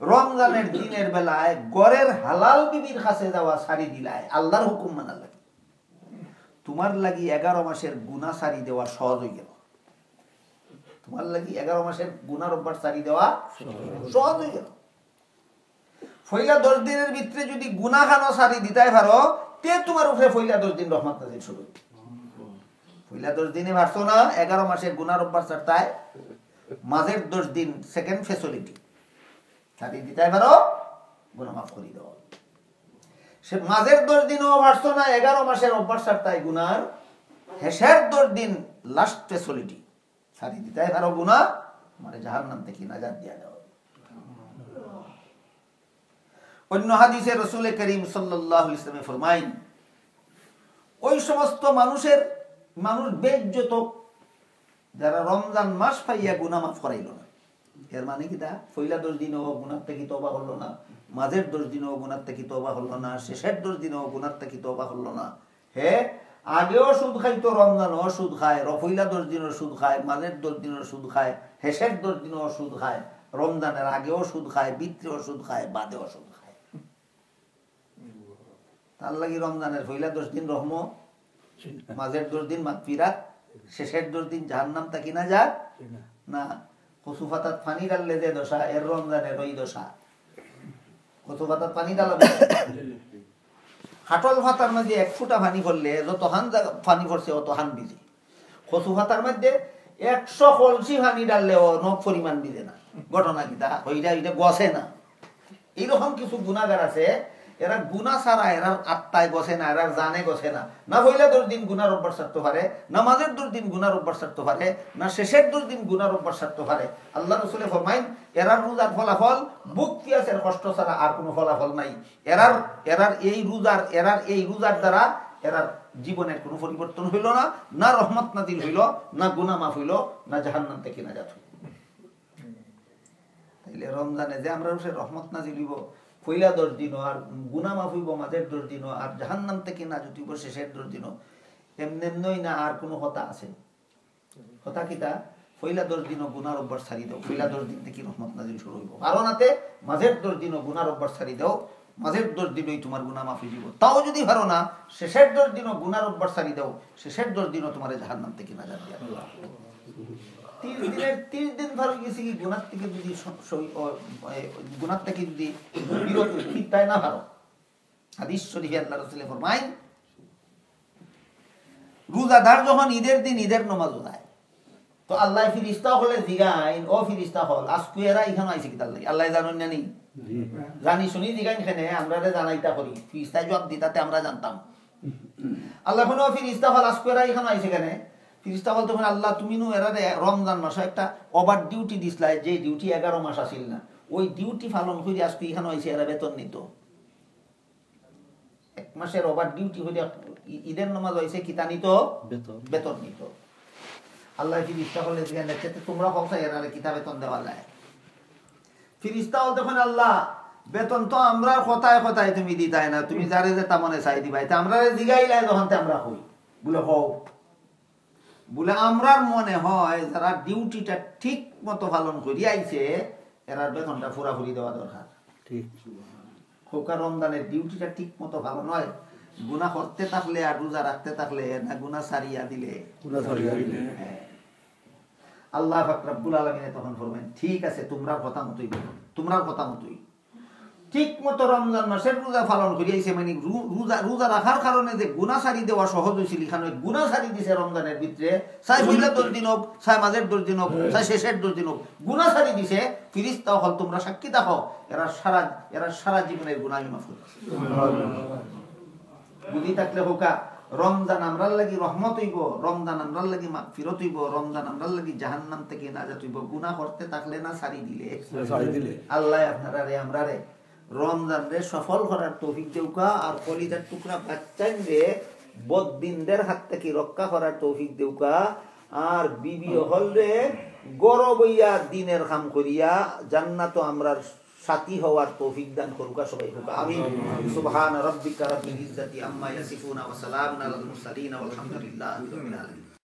রমজানের দিনের বেলায় ঘরের হালাল বিবির কাছে যাওয়া ছাড়ি দিলাই আল্লাহর হুকুম মানার লাগে। তোমার লাগি 11 মাসের গুনাহ ছাড়ি দেওয়া সহজ হয়ে গেল। তোমার লাগি 11 মাসের গুনার অভ্যাস ছাড়ি দেওয়া সহজ হয়ে গেল। পয়লা 10 দিনের ভিতরে যদি গুনাহ খানো ছাড়ি দিতে পারো তে তোমার উপরে পয়লা 10 দিন রহমত নাজিল শুরু। পয়লা 10 দিনে পারছো না 11 মাসের গুনার অভ্যাস ছাড়তাই, মাঝের 10 দিন সেকেন্ড ফ্যাসিলিটি ছাড়ি দিতে পারো, গুনাহ মাফ করে দাও। সে মাঝের 10 দিনও পারছো না 11 মাসের অভ্যাস ছাড়তাই গুনার, শেষের 10 দিন লাস্ট ফ্যাসিলিটি ছাড়ি দিতে পারো গুনাহ, মানে জাহান্নাম থেকে নাজাত দিয়া দাও। অন্য হাদিসে রাসূল করিম সাল্লাল্লাহু আলাইহি ওয়াসাল্লাম ফরমাইন ওই সমস্ত মানুষ বেজ্জত যারা রমজান মাস পাইয়া গুনাহ মাফ করাইল না। এর মানে কি তা পয়লা 10 দিনও গুনাহ থেকে তওবা করলো না, মাঝের 10 দিনও গুনাহ থেকে তওবা হলো না, শেষের 10 দিনও গুনাহ থেকে তওবা হলো না। হে আগেও সুদ খাইতো, রমজানও সুদ খায়, পয়লা 10 দিনও সুদ খায়, মাঝের 10 দিনও সুদ খায়, শেষের 10 দিনও সুদ খায়, রমজানের আগেও সুদ খায়, ভিতরেও সুদ খায়, বাদেও সুদ খায়। তার লাগি রমজানের পয়লা 10 দিন রহমত, মাঝের 10 দিন মাগফিরাত, শেষের 10 দিন জাহান্নাম থেকে নাজাত না। কচু পাতাত পানি ডাললে যে দশা, এর রমজানের ওই দশা। কচু পাতাত পানি ডালাবো, হাটল পাতার মধ্যে 1 ফুটা পানি পড়লে যত হান পানি পড়ছে অত হান ভিজে। কচু পাতার মধ্যে 100 কলসি পানি ডাললেও নখ পরিমাণ ভিজে না। ঘটনা কিটা ওইটা গছে না। এইরকম কিছু গুনাহগার আছে, এরা গুনাহ ছাড়া এরার আত্মায় গছে না, এরার জানে গছে না। না পয়লা 10 দিন গুনার অভ্যাস ছাড়তে পারে, না মাঝের 10 দিন গুনার অভ্যাস ছাড়তে পারে, না শেষের 10 দিন গুনার অভ্যাস ছাড়তে পারে। আল্লাহ রাসূল ফরমাইন এরার রোজার ফলাফল বুক পিয়াসের কষ্ট ছাড়া আর কোনো ফলাফল নাই। এরার এই রোজার দ্বারা এরার জীবনের কোনো পরিবর্তন হইল না, না রহমত নাজিল হইল, না গুনাহ মাফ হইল, না জাহান্নাম থেকে নাজাত হইল। তাইলে রমজানে যে আমরা রহমত নাজিল হইব পয়লা 10 দিনও, আর গুনাহ মাফ হইব মাঝের 10 দিনও, আর জাহান্নাম থেকে নাজাত হইব শেষের 10 দিনও, এমনি না আর কোনো কথা আছে? কথা কিটা পয়লা 10 দিনও গুনার অভ্যাস ছাড়ি দাও, পয়লা 10 দিন থেকে রহমত নাজিল শুরু হইব। কারণ আতে মাঝের 10 দিনও গুনার অভ্যাস ছাড়ি দাও, মাঝের 10 দিনই তোমার গুনাহ মাফ হয়ে যাব। তাও যদি পারো না, শেষের 10 দিনও গুনার অভ্যাস ছাড়ি দাও, শেষের 10 দিনও তোমার জাহান্নাম থেকে নাজাত দিয়া। 30 দিন ভালো গেছে কি গুনাহ থেকে যদি গুনাহ থেকে যদি বিরত তাই না পারো। হাদিস শরীফে আল্লাহ রাসূল ফরমায়, রোজাদার যখন ঈদের দিন ঈদের নামাজ যায়, তো আল্লাহ ফিরিস্তা হলে জিগাইন, ও ফিরিস্তা হল আজকে এরা এখানে আইছে কি তার লাগি? আল্লাহ জানেন না নি? জানি শুনি জিগাইন খেনে আমরা জানাইতা করি, ফিরিস্তায় জবাব দিতাতে আমরা জানতাম। আল্লাহ কোনো ফিরিস্তা হল আজকে এরা এখানে আইছে কেন? ফিরিস্তা হল তখন আল্লাহ তুমি নো এরা রমজান মাসে একটা ওভার ডিউটি দিসলাই, যে ডিউটি 11 মাস আসিল না, ওই ডিউটি পালন করে আজকে এখানে আইছে এরা বেতন নিত। 1 মাসের ওভার ডিউটি হইলে ঈদের নামাজ হইছে কিতা নিত? বেতন নিত। আল্লাহ ফিরিস্তা হলে জিজ্ঞাসা দেখতে তোমরা কবসা এরা কিতা বেতন দেওয়া যায়? ফিরিস্তা হল তখন আল্লাহ বেতন তো আমরা কথায় কথায় তুমি দিতাই না, তুমি যারে যে তামনে চাই দিবাই, তা আমরা জিগাইলাই যখন আমরা হই বলে হও বলে আমরার মনে হয় যারা ডিউটিটা ঠিক মতো পালন করি আইছে এরার বেতনটা পুরাপুরি দেওয়া দরকার। ঠিক খোকা রমজানের ডিউটিটা ঠিক মতো ভালো নয়, গুনাহ করতে থাকলে আর রোজা রাখতে থাকলে না গুনাহ সারিয়া দিলে। আল্লাহ পাক রব্বুল আলামিন তখন ফরমায়েন ঠিক আছে তোমরা কথা মতই বলো, তোমরা কথা মতই ঠিক মতো রমজান মাসের রোজা পালন করি আইছে, মানে রোজা রাখার কারণে যে গুনাহ সারি দেওয়া সহজ হয়েছিল, এখানে গুনাহ সারি দিছে রমজানের ভিতরে, চাই পয়লা 10 দিন হোক, চাই মাঝের 10 দিন হোক, চাই শেষের 10 দিন হোক, গুনাহ সারি দিছে। ফিরিস্তা হল তোমরা সাক্ষী দেখো এরা সারা জীবনের গুনাহ মাফ করে। বুঝি থাকলে হোকা রমজান আমরার লাগি রহমত হইব, রমজান আমরার লাগি মাগফিরত হইব, রমজান আমরার লাগি জাহান্নাম থেকে নাজাত হইব। গুনাহ করতে থাকলে না সারি দিলে আল্লাহ আপনারা রে আমরা রে রমজান রে সফল করার তৌফিক দেউকা, আর কলিজার টুকরা বাচ্চান রে বদদিনদের হাত থেকে রক্ষা করার তৌফিক দেউকা, আর বিবি হল রে গরব হইয়া দিনের কাম করিয়া জান্নাত আমরার সাথী হওয়ার তৌফিক দান করুকা সবাই হোক আমিন। সুবহান রাব্বিকা রাব্বিল ইজ্জাতি আম্মা ইয়াসিফুন ওয়া সালামুন আলাল মুরসালিন ওয়া আলহামদুলিল্লাহি রাব্বিল আলামিন।